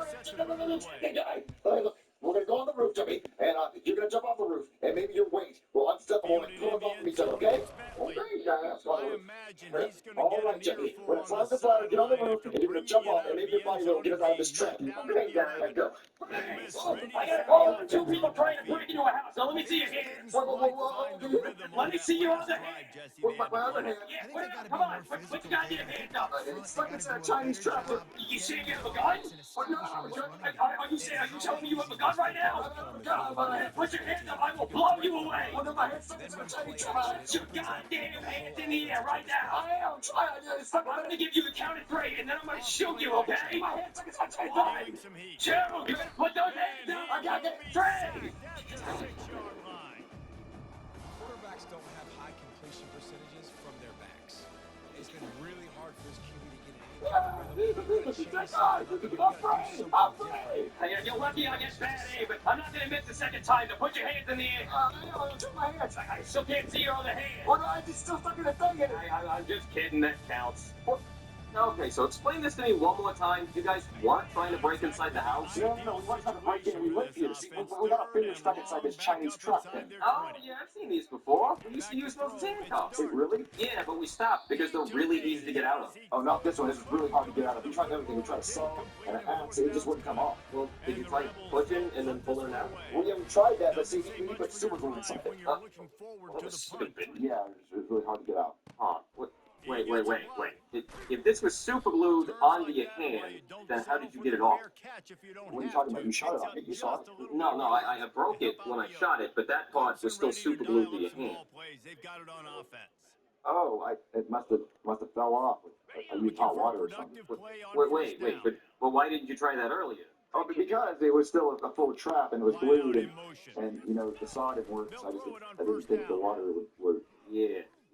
Hey, Daddy. Hey, look. We're gonna go on the roof, Jimmy, and you're gonna jump off the rooth, and maybe your weight will unstep them all and pull us off of each other, okay? Okay, Daddy, that's I fine. imagine he's going to All get right, an Jimmy. earful When on it's the time to fly, get on the sideline roof, after and you're gonna bringing jump it off, out and of maybe the your body end will zone get us and out of this being trap. knocked down Okay, at the Daddy, 11. go. Loomis Oh, ready I to got send a call the for two offense people on trying to their break feet. into a house. Now let me see your hands. Didn't quite find the rhythm Let on me that see your last other drive, hand. Jesse. Where's They my had to other punt. hand? I think Put they it got up. to Come be on. more Put physical, your goddamn David. hand up. Up front, It's they like got it's to a do a Chinese better trapper. job You saying getting you have a after gun? Hudson, Or no, establishing this running game. are you saying, are you telling me you have a gun right now? I have a gun, but put your hands up. I will blow you away. Well, then my hand's stuck in a Chinese trapper. Put your goddamn hands in the air right now. I am trying. I'm going to give you the count of three, and then I'm going to shoot you, okay? My hand's stuck in a Chinese trapper. Feeling some heat. Two, you better put those hands And down. he I got will it. be Three. sacked at the 6-yard line. Quarterbacks don't have high completion percentages from their backs. It's been really hard for his QB to get it in You're lucky I get bad aim, but I'm not gonna miss the second time. To put your hands in the air. I took my hands. I still can't see your other hand. Well, I just still stuck in the thing. I'm just kidding. That counts. What? Okay, so explain this to me one more time. You guys weren't trying to break inside the house? No, we weren't trying to break in. We lived here. See, we got our fingers stuck inside this Chinese truck thing. Oh, yeah, I've seen these before. We used to use those as handcuffs. Wait, really? Yeah, but we stopped because they're really easy to get out of. Oh, not this one. This is really hard to get out of. We tried everything. We tried a saw and an axe. It just wouldn't come off. Well, did you try pushing and then pulling it out? Well, yeah, we tried that, but see, we put super glue inside it. That was stupid. Yeah, it was really hard to get out. Huh. Wait. If this was super glued onto your hand, then how did you get it off? What are you talking about? You shot it on me. You saw it. No, I broke it when I shot it, but that part was still super glued to your hand. Oh, it must have fell off. I used hot water or something. Wait, but why didn't you try that earlier? Oh, because it was still a full trap and it was glued and you know the saw didn't work. So I didn't think the water would.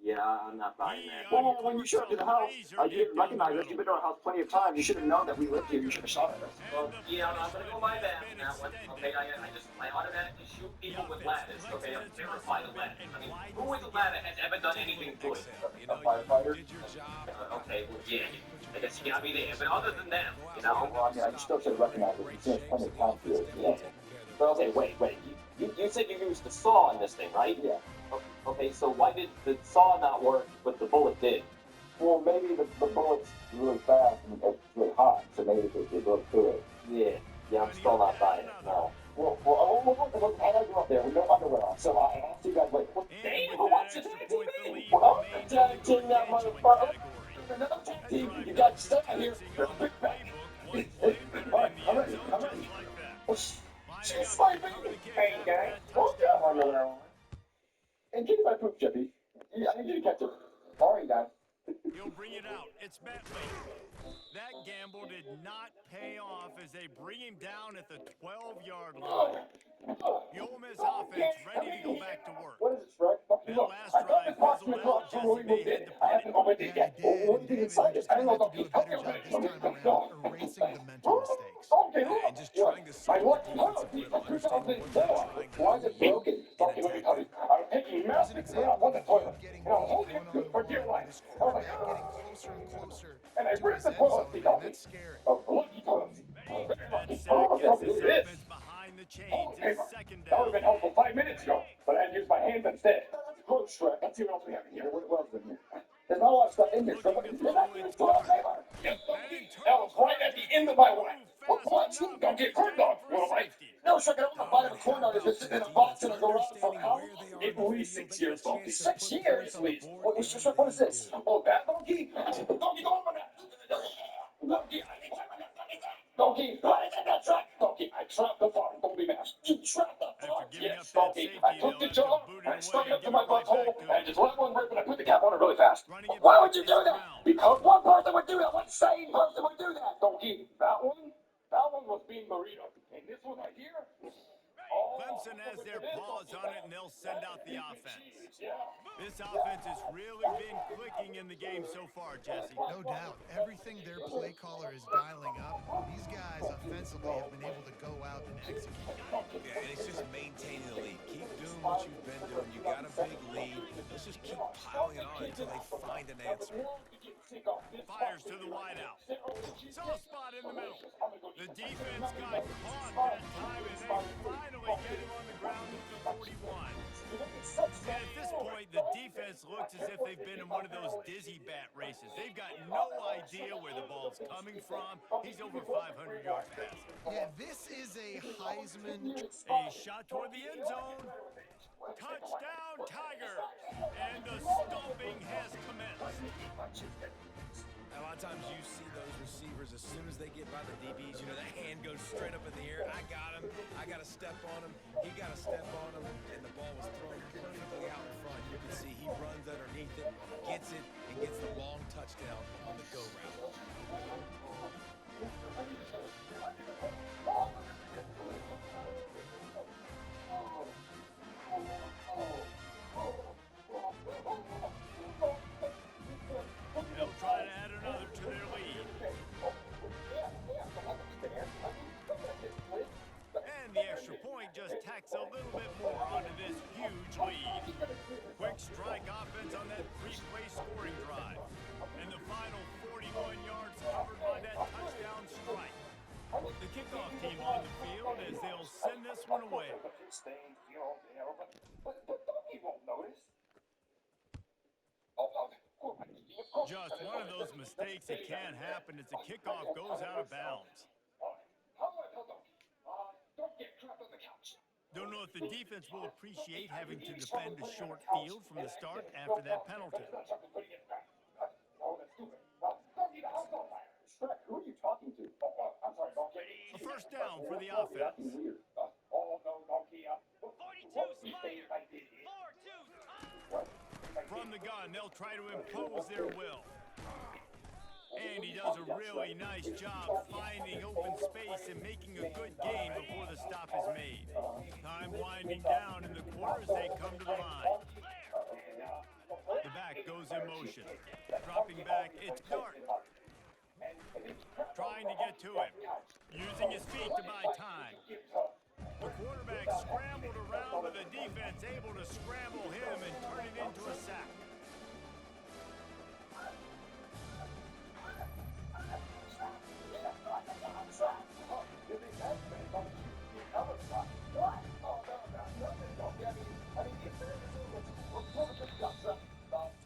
Yeah, I'm not buying that. Well, when you showed up to the house, I didn't recognize us. You've been to our house plenty of times. You should have known that we lived here. You should have shot at us. Well, yeah, I'm gonna go my bad on that one. Okay, I automatically shoot people with ladders. Okay, I'm terrified of ladders. I mean, who with a ladder has ever done anything good? A firefighter? Okay, well, yeah, I guess you got me there. But other than them, you know. Well, I mean, I still should recognize us. You've seen us plenty of times here. Yeah. But okay, wait. You said you used the saw on this thing, right? Yeah. Okay, so why did the saw not work, but the bullet did? Well, maybe the bullet's really fast and it's really hot, so maybe they broke through it. Yeah, I'm still not buying it. No. Well, I know you're up there with no underwear on, so I asked you guys, wait, what? Damn, who wants to tag team me? Well, I'm tag team that motherfucker. Another tag team. You got stuck here. Alright, I'm ready. Well, she's my baby. Hey, guys. Won't you have underwear on? And give me my poop, Jeffy. Yeah, I need you to catch it. Alright, guys. He'll bring it out. It's Bentley. That gamble did not pay off as they bring him down at the 12-yard line. The Ole Miss offense ready to go back to work. What is it, Shrek? That Look, last I got drive this box fizzled with out. rocks from when we moved in. I haven't opened it yet. Yeah, he What do you did. think David, inside you're it? just I don't know gonna if have to do a better job this time around erasing the mental mistakes. Okay, look. And just trying to see I what want the to defensive know. will understand what they're 2004. trying to Why is it do broken? in attack. I'm taking massive out on the toilet. And I'm holding it good for dear life. This Oh my quarterback God. getting closer and closer And I to ripped his the end toilet zone, seat and off. that's scary. Oh, lucky toilet seat. Oh, very That lucky. sack Oh, gets look his at this. offense behind the chains. Oh, It's paper. second That would have down. been helpful 5 minutes ago, but I had to use my hands instead. That's a close, Shrek. Let's see what else we have in here. What else is in here? There's not a lot of stuff in here, Shrek. You're not even toilet paper. Yes, that was right at the end of my line. Well, what? Don't get corn dog, little Mike. No, Shrek, I don't want to buy a corn dog that's been sitting in a box in a garage for how long? At least 6 years, Donkey. 6 years, at least. Shrek, what is this? Oh, that Donkey? Donkey, go over there. Donkey, what is in that truck? Donkey, I trapped the farm. Don't be mad. You trapped the farm? Yes, Donkey. I took the jar and I stuck it up to my butthole and just let one rip and I put the cap on it really fast. Why would you do that? Because one person would do that. One sane person would do that. Donkey, that one was being burrito. And this one right here? Clemson has their paws on it, and they'll send out the offense. This offense has really been clicking in the game so far, Jesse. No doubt. Everything their play caller is dialing up, these guys offensively have been able to go out and execute. Yeah, and it's just maintaining the lead. Keep doing what you've been doing. You got a big lead. Let's just keep piling on until they find an answer. Fires to the wideout. Saw a spot in the middle. The defense got caught that time, and they finally get him on the ground at the 41. And at this point, the defense looks as if they've been in one of those dizzy bat races. They've got no idea where the ball's coming from. He's over 500 yards passing. Yeah, this is a Heisman. A shot toward the end zone. Touchdown, Tigers! And the stomping has commenced. A lot of times you see those receivers, as soon as they get by the DBs, you know, that hand goes straight up in the air. I got him. I got to step on him. He got to step on him. And the ball was thrown perfectly out in front. You can see he runs underneath it, gets it, and gets the long touchdown on the go route. They'll try to add another to their lead. And the extra point just tacks a little bit more onto this huge lead. Quick strike offense on that Just one of those mistakes that can happen as the kickoff goes out of bounds. Don't get trapped on the couch. Don't know if the defense will appreciate having to defend a short field from the start after that penalty. Oh, that's stupid. Don't need a house on fire. Shrek, who are you talking to? I'm sorry, Donkey. A first down for the offense. Oh, no, Donkey. 42 Snyder. 4-2 From the gun, they'll try to impose their will. And he does a really nice job finding open space and making a good gain before the stop is made. Time winding down in the quarter as they come to the line. The back goes in motion. Dropping back, it's Dart. Trying to get to him. Using his feet to buy time. The quarterback scrambled around, but the defense able to scramble him and turn it into a sack.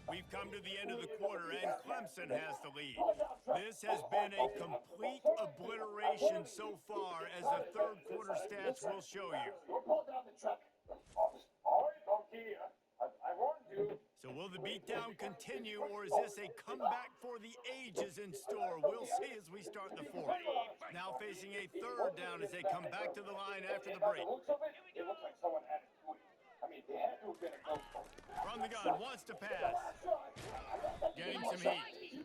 We've come to the end of the quarter, and Clemson has the lead. This has been a complete obliteration so far, as the third quarter stats will show you. So will the beatdown continue, or is this a comeback for the ages in store? We'll see as we start the fourth. Now facing a third down as they come back to the line after the break. From the gun, wants to pass. Getting some heat.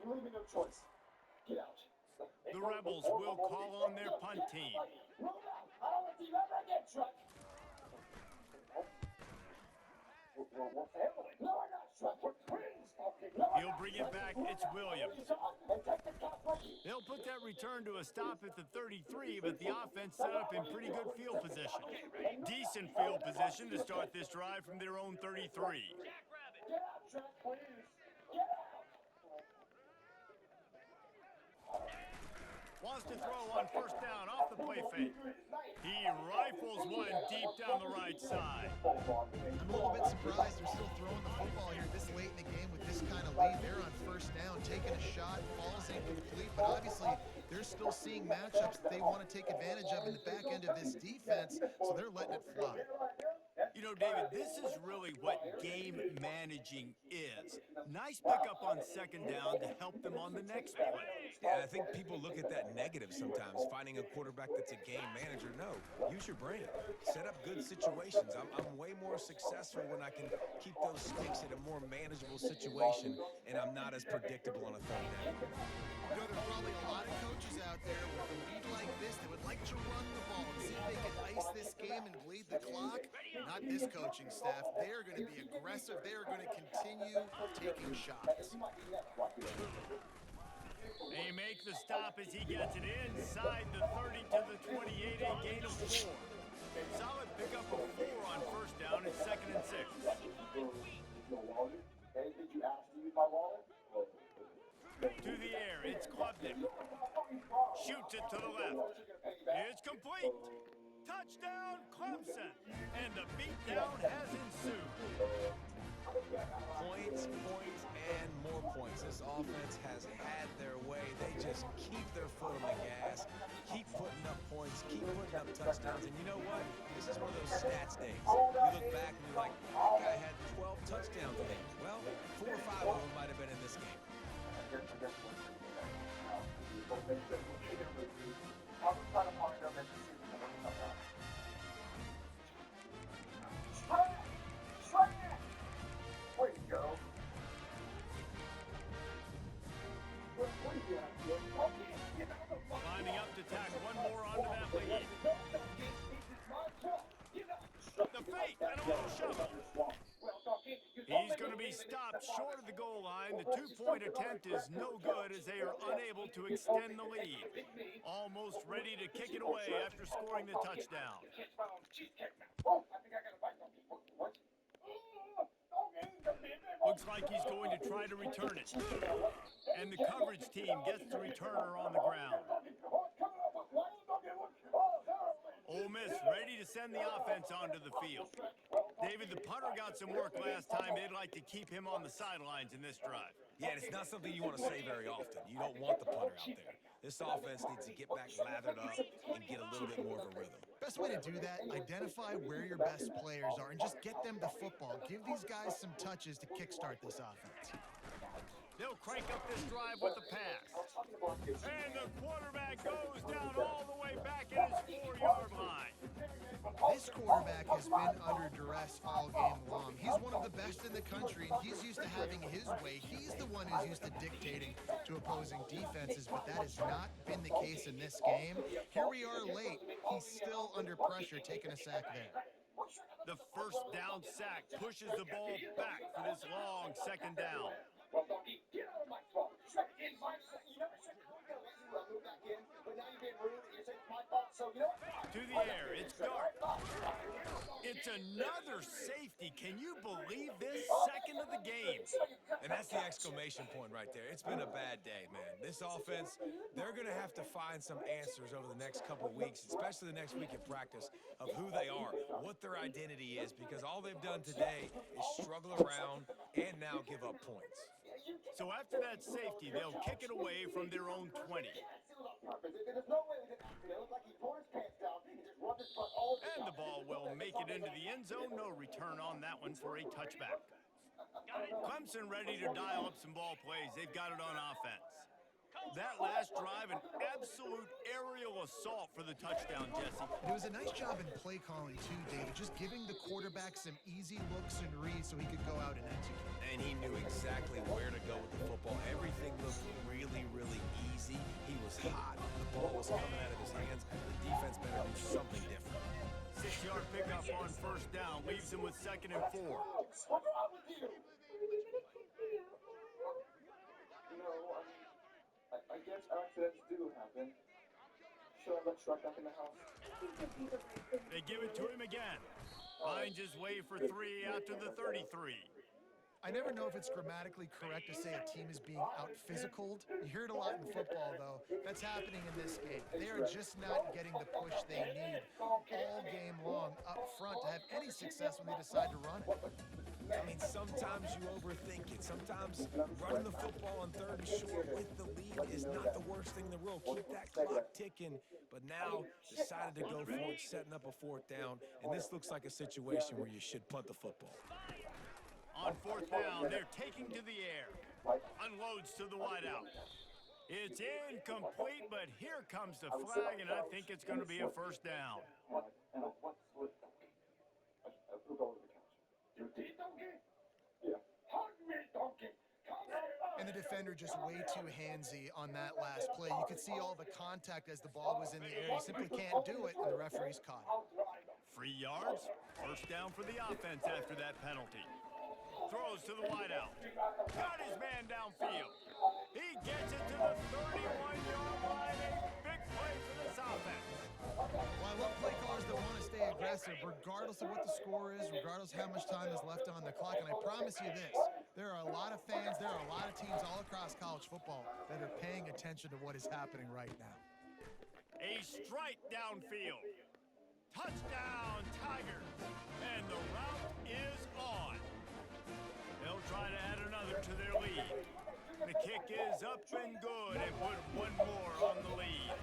You leave me no choice. Get out. The Rebels will call on their punt team. Roll out. I don't want to see you ever again, Shrek. We're family. No, we're not, Shrek. We're twins. He'll bring it back. It's Williams. They'll put that return to a stop at the 33, but the offense set up in pretty good field position. Decent field position to start this drive from their own 33. Get out, Shrek, please. Get out. Wants to throw on first down off the play fake. He rifles one deep down the right side. I'm a little bit surprised they're still throwing the football here this late in the game with this kind of lead. They're on first down, taking a shot, falls incomplete, but obviously they're still seeing matchups that they want to take advantage of in the back end of this defense, so they're letting it fly. You know, David, this is really what game managing is. Nice pickup on second down to help them on the next play. Yeah, I think people look at that negative sometimes, finding a quarterback that's a game manager. No, use your brain. Set up good situations. I'm way more successful when I can keep those stakes at a more manageable situation, and I'm not as predictable on a third down. You know, there are probably a lot of coaches out there with a lead like this that would like to run the ball and see if they can ice this game and bleed the clock. Not this coaching staff. They are going to be aggressive. They are going to continue taking shots. They make the stop as he gets it inside the 30 to the 28, a gain of 4. Solid pickup of 4 on first down at 2nd and 6. Did you ask to use my wallet? To the air, it's Klubnik. Shoots it to the left. It's complete. Touchdown, Clemson. And the beatdown has ensued. Points, points, and more points. This offense has had their way. They just keep their foot on the gas, keep putting up points, keep putting up touchdowns. And you know what? This is one of those stats days. You look back and you're like, that guy had 12 touchdowns today. Well, 4 or 5 of them might have been in this game. Way to go. Lining up to tack one more onto that lead. The fake and a little shove. He's going to be stopped short of the goal line. The 2-point attempt is no good as they are unable to extend the lead. Almost ready to kick it away after scoring the touchdown. Looks like he's going to try to return it. And the coverage team gets the returner on the ground. Ole Miss ready to send the offense onto the field. David, the punter got some work last time. They'd like to keep him on the sidelines in this drive. Yeah, and it's not something you want to say very often. You don't want the punter out there. This offense needs to get back lathered up and get a little bit more of a rhythm. Best way to do that, identify where your best players are and just get them the football. Give these guys some touches to kickstart this offense. They'll crank up this drive with the pass. And the quarterback goes down all the way back at his 4-yard line. This quarterback has been under duress all game long. He's one of the best in the country, and he's used to having his way. He's the one who's used to dictating to opposing defenses, but that has not been the case in this game. Here we are late. He's still under pressure, taking a sack there. The first down sack pushes the ball back for this long second down. To the air, it's Dart. It's another safety. Can you believe this? Second of the game. And that's the exclamation point right there. It's been a bad day, man. This offense, they're going to have to find some answers over the next couple of weeks, especially the next week of practice, of who they are, what their identity is, because all they've done today is struggle around and now give up points. So after that safety, they'll kick it away from their own 20. And the ball will make it into the end zone. No return on that one for a touchback. Clemson ready to dial up some ball plays. They've got it on offense. That last drive, an absolute aerial assault for the touchdown, Jesse. It was a nice job in play calling too, David, just giving the quarterback some easy looks and reads so he could go out and execute. And he knew exactly where to go with the football. Everything looked really, really easy. He was hot. The ball was coming out of his hands. The defense better do something different. 6-yard pickup on first down leaves him with 2nd and 4. What's wrong with you? I guess accidents do happen. Should I let Shrek back in the house? They give it to him again. Finds his way for 3 after the 33. I never know if it's grammatically correct to say a team is being out-physicaled. You hear it a lot in football, though. That's happening in this game. They are just not getting the push they need all game long up front to have any success when they decide to run it. I mean, sometimes you overthink it. Sometimes running the football on 3rd and short with the lead is not the worst thing in the world. Keep that clock ticking. But now decided to go for it, setting up a 4th down. And this looks like a situation where you should punt the football. On 4th down, they're taking to the air. Unloads to the wideout. It's incomplete, but here comes the flag, and I think it's going to be a first down. And the defender just way too handsy on that last play. You could see all the contact as the ball was in the air. He simply can't do it, and the referee's caught it. 3 yards, first down for the offense after that penalty. Throws to the wideout. Got his man downfield. He gets it to the 31-yard line. A big play for this offense. Well, I love play callers that want to stay aggressive, regardless of what the score is, regardless of how much time is left on the clock. And I promise you this, there are a lot of fans, there are a lot of teams all across college football that are paying attention to what is happening right now. A strike downfield. Touchdown, Tigers. And the route is on. They'll try to add another to their lead. The kick is up and good and put one more on the lead.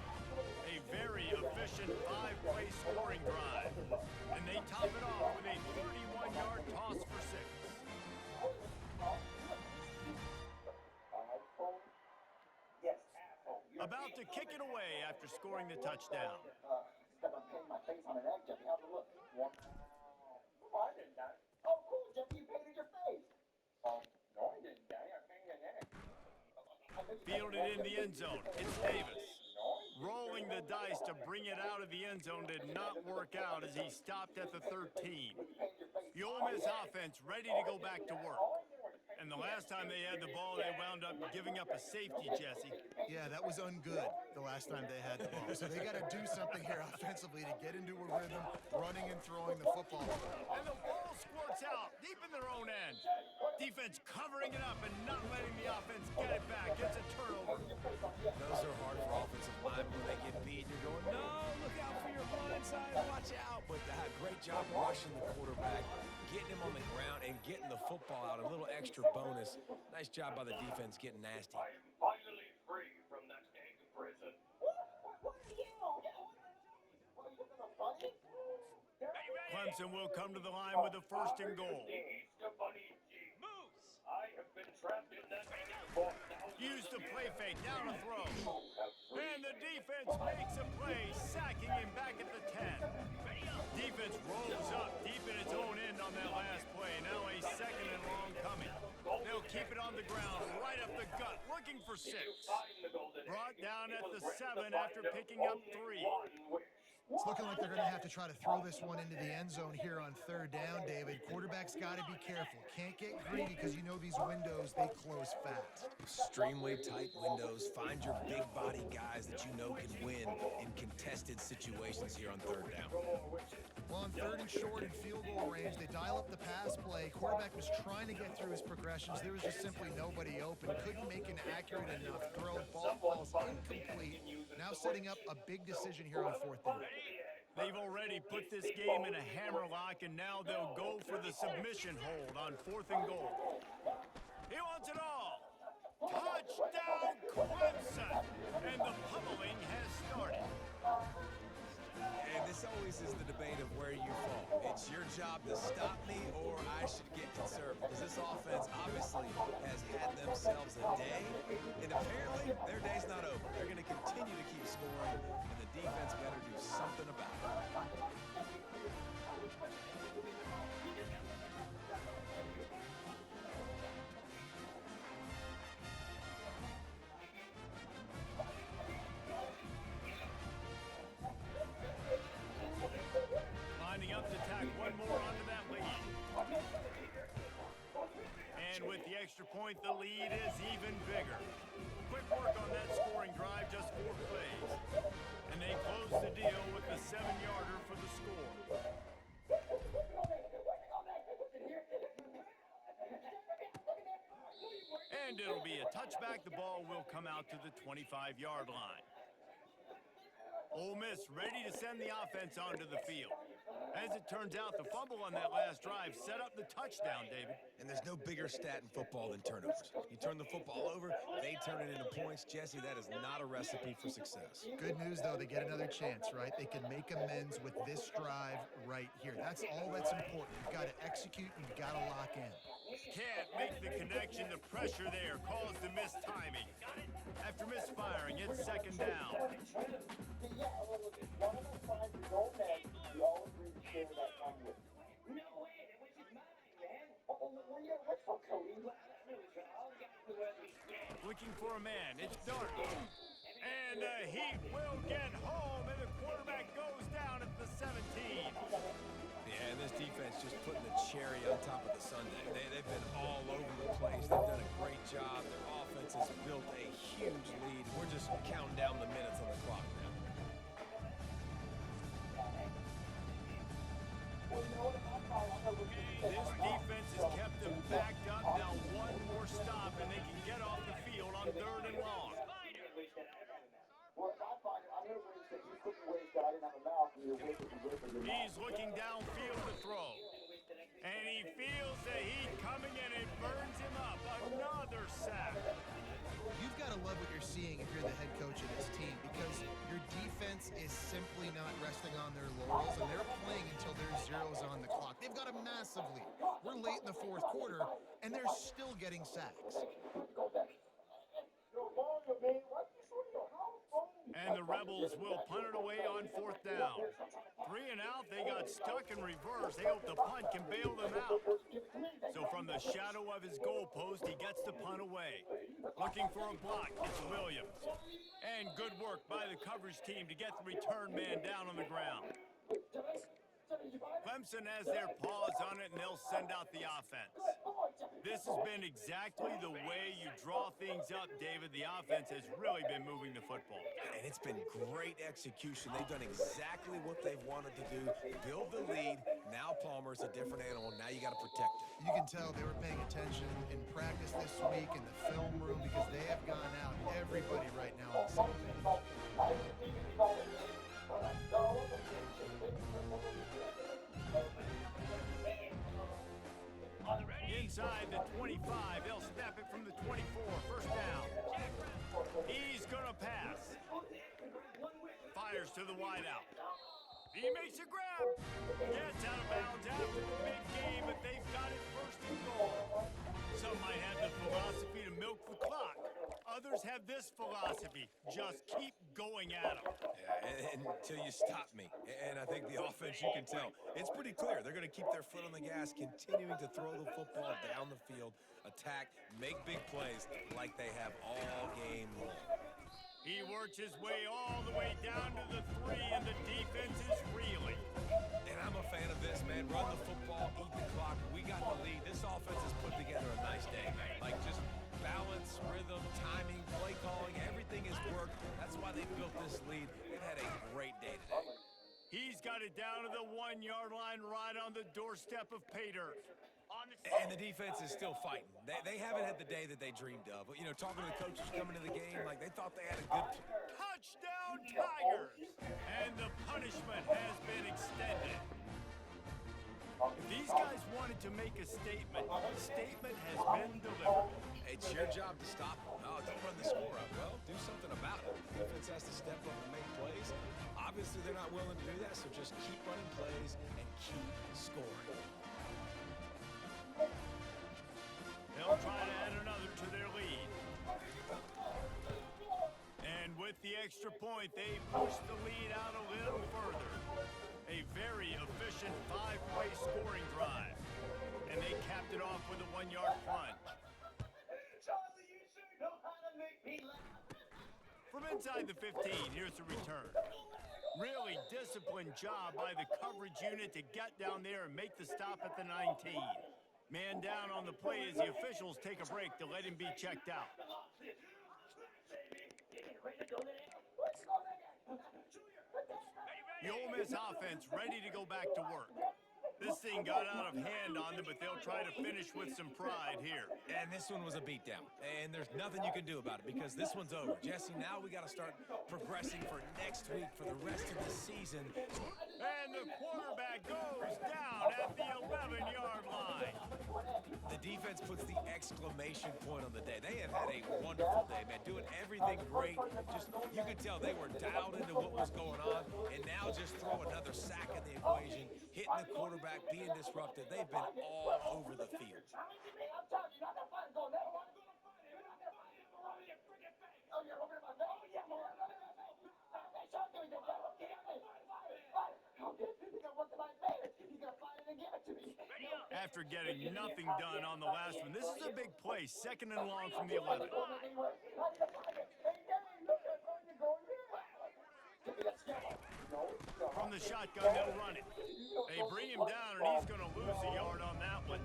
A very efficient 5-play scoring drive. And they top it off with a 31-yard toss for 6. About to kick it away after scoring the touchdown. Step on painting my face on an egg, Jeffy. How's it look? Warm? Oh, I didn't die. Oh, cool, Jeffy. You painted your face. No, I didn't die. I painted an egg. Fielded in the end zone. It's Davis. Rolling the dice to bring it out of the end zone did not work out as he stopped at the 13. The Ole Miss offense ready to go back to work. And the last time they had the ball, they wound up giving up a safety, Jesse. Yeah, that was ungood the last time they had the ball. So they got to do something here offensively to get into a rhythm, running and throwing the football. And the ball squirts out deep in their own end. Defense covering it up and not letting the offense get it back. It's a job rushing the quarterback, getting him on the ground, and getting the football out. A little extra bonus. Nice job by the defense getting nasty. I am finally free from that egg prison. Clemson will come to the line with a first and goal. Moose! I have been trapped in that egg for Use the play fake, down a throw. And the defense makes a play, sacking him back at the 10. Defense rolls up deep in its own end on that last play. Now a second and long coming. They'll keep it on the ground, right up the gut, looking for 6. Brought down at the 7 after picking up 3. It's looking like they're going to have to try to throw this one into the end zone here on third down, David. Quarterback's got to be careful. Can't get greedy because you know these windows, they close fast. Extremely tight windows. Find your big body guys that you know can win in contested situations here on third down. Well, on third and short and field goal range, they dial up the pass play. Quarterback was trying to get through his progressions. There was just simply nobody open. Couldn't make an accurate enough throw. Ball falls incomplete. Now setting up a big decision here on fourth down. They've already put this game in a hammerlock, and now they'll go for the submission hold on fourth and goal. He wants it all. Touchdown, Clemson! And the pummeling has started. And this always is the debate of where you fall. It's your job to stop me or I should get conservative. Because this offense obviously has had themselves a day. And apparently their day's not over. They're going to continue to keep scoring. And the defense better do something about it. Lining up to tack one more onto that lead. And with the extra point, the lead is even bigger. Quick work on that scoring drive, just 4 plays. And they close the deal with the 7-yarder for the score. And it'll be a touchback. The ball will come out to the 25-yard line. Ole Miss ready to send the offense onto the field. As it turns out, the fumble on that last drive set up the touchdown, David. And there's no bigger stat in football than turnovers. You turn the football over, they turn it into points. Jesse, that is not a recipe for success. Good news, though, they get another chance, right? They can make amends with this drive right here. That's all that's important. You've got to execute, and you've got to lock in. Can't make the connection. The pressure there caused the missed timing. After misfiring, it's second down. Looking for a man. It's Dart. And the Heat will get home, and the quarterback goes down at the 17. Yeah, and this defense just putting the cherry on top of the sundae. They've been all over the place. They've done a great job. Their offense has built a huge lead. We're just counting down the minutes on the clock now. This defense has kept them backed up. Now one more stop, and they can get off the field on third and long. He's looking downfield to throw. And he feels the heat coming, and it burns him up. Another sack. You've got to love what you're seeing if you're the head coach of this team, because your defense is simply not resting on their laurels, and they're playing until there's zeros on the clock. They've got a massive lead. We're late in the fourth quarter, and they're still getting sacks. And the Rebels will punt it away on fourth down. 3 and out, they got stuck in reverse. They hope the punt can bail them out. So from the shadow of his goalpost, he gets the punt away. Looking for a block, it's Williams. And good work by the coverage team to get the return man down on the ground. Clemson has their paws on it, and they'll send out the offense. This has been exactly the way you draw things up, David. The offense has really been moving the football. And it's been great execution. They've done exactly what they've wanted to do. Build the lead. Now Palmer's a different animal. Now you got to protect it. You can tell they were paying attention in practice this week in the film room, because they have gone out, everybody right now on the same page. fires to the wideout. He makes a grab. Gets out of bounds after the big game, but they've got it first and goal. Some might have the philosophy to milk the clock. Others have this philosophy: just keep going at them. Yeah, until you stop me. And I think the offense, you can tell, it's pretty clear. They're going to keep their foot on the gas, continuing to throw the football down the field, attack, make big plays like they have all game long. He works his way all the way down to the 3, and the defense is reeling. And I'm a fan of this, man. Run the football, eat the clock. We got the lead. This offense has put together a nice day, man. Like, just balance, rhythm, timing, play calling, everything has worked. That's why they built this lead. They've had a great day today. He's got it down to the 1-yard line, right on the doorstep of pay dirt. And the defense is still fighting. They haven't had the day that they dreamed of. But, you know, talking to the coaches coming to the game, like, they thought they had a good... Touchdown, Tigers! And the punishment has been extended. If these guys wanted to make a statement, the statement has been delivered. It's your job to stop them. No, don't run the score up. Well, do something about it. The defense has to step up and make plays. Obviously, they're not willing to do that, so just keep running plays and keep scoring. They'll try to add another to their lead. And with the extra point, they push the lead out a little further. A very efficient 5-play scoring drive. And they capped it off with a 1-yard plunge. Charlie, you sure know how to make me laugh. From inside the 15, here's the return. Really disciplined job by the coverage unit to get down there and make the stop at the 19. Man down on the play as the officials take a break to let him be checked out. The Ole Miss offense ready to go back to work. This thing got out of hand on them, but they'll try to finish with some pride here. And this one was a beatdown. And there's nothing you can do about it because this one's over. Jesse, now we got to start progressing for next week for the rest of the season. And the quarterback goes down at the 11-yard line. The defense puts the exclamation point on the day. They have had a wonderful day, man. Doing everything great. Just, you could tell they were dialed into what was going on. And now just throw another sack in the equation, hitting the quarterback, being disrupted. They've been all over the field. After getting nothing done on the last one, this is a big play, 2nd and long from the 11. From the shotgun, they'll run it. They bring him down, and he's going to lose a yard on that one.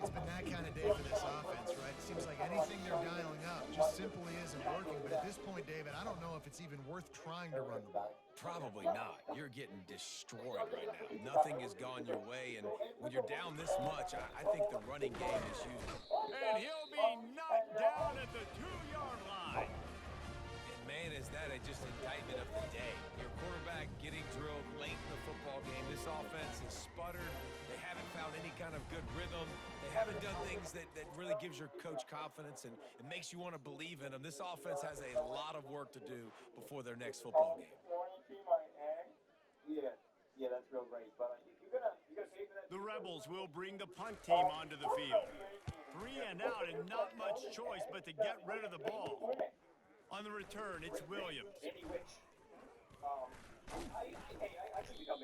It's been that kind of day for this offense, right? It seems like anything they're dialing up just simply isn't working. But at this point, David, I don't know if it's even worth trying to run the ball. Probably not. You're getting destroyed right now. Nothing has gone your way, and when you're down this much, I think the running game is useful. And he'll be knocked down at the 2-yard line. And man, is that just indictment of the day. Your quarterback getting drilled late in the football game. This offense has sputtered. They haven't found any kind of good rhythm. They haven't done things that really gives your coach confidence and it makes you want to believe in them. This offense has a lot of work to do before their next football game. Yeah, that's real great. But you're gonna pay for that. The Rebels will bring the punt team onto the field. 3 and out and not much choice but to get rid of the ball. On the return, it's Williams.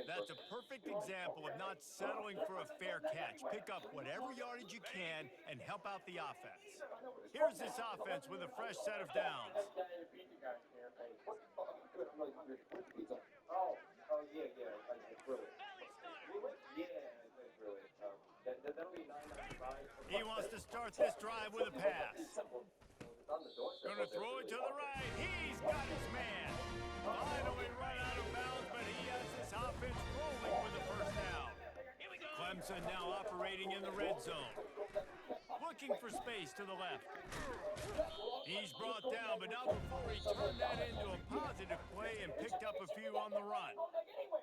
That's a perfect example of not settling for a fair catch. Pick up whatever yardage you can and help out the offense. Here's this offense with a fresh set of downs. Oh, yeah, it's brilliant. Yeah, it's brilliant. That'll be $9.95. He wants to start this drive with a pass. Gonna throw it to the right. He's got his man. Finally run out of bounds, but he has this offense rolling with the first down. Clemson now operating in the red zone. Looking for space to the left. He's brought down, but not before he turned that into a positive play and picked up a few on the run.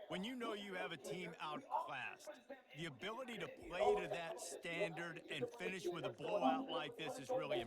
When you know you have a team outclassed, the ability to play to that standard and finish with a blowout like this is really impressive.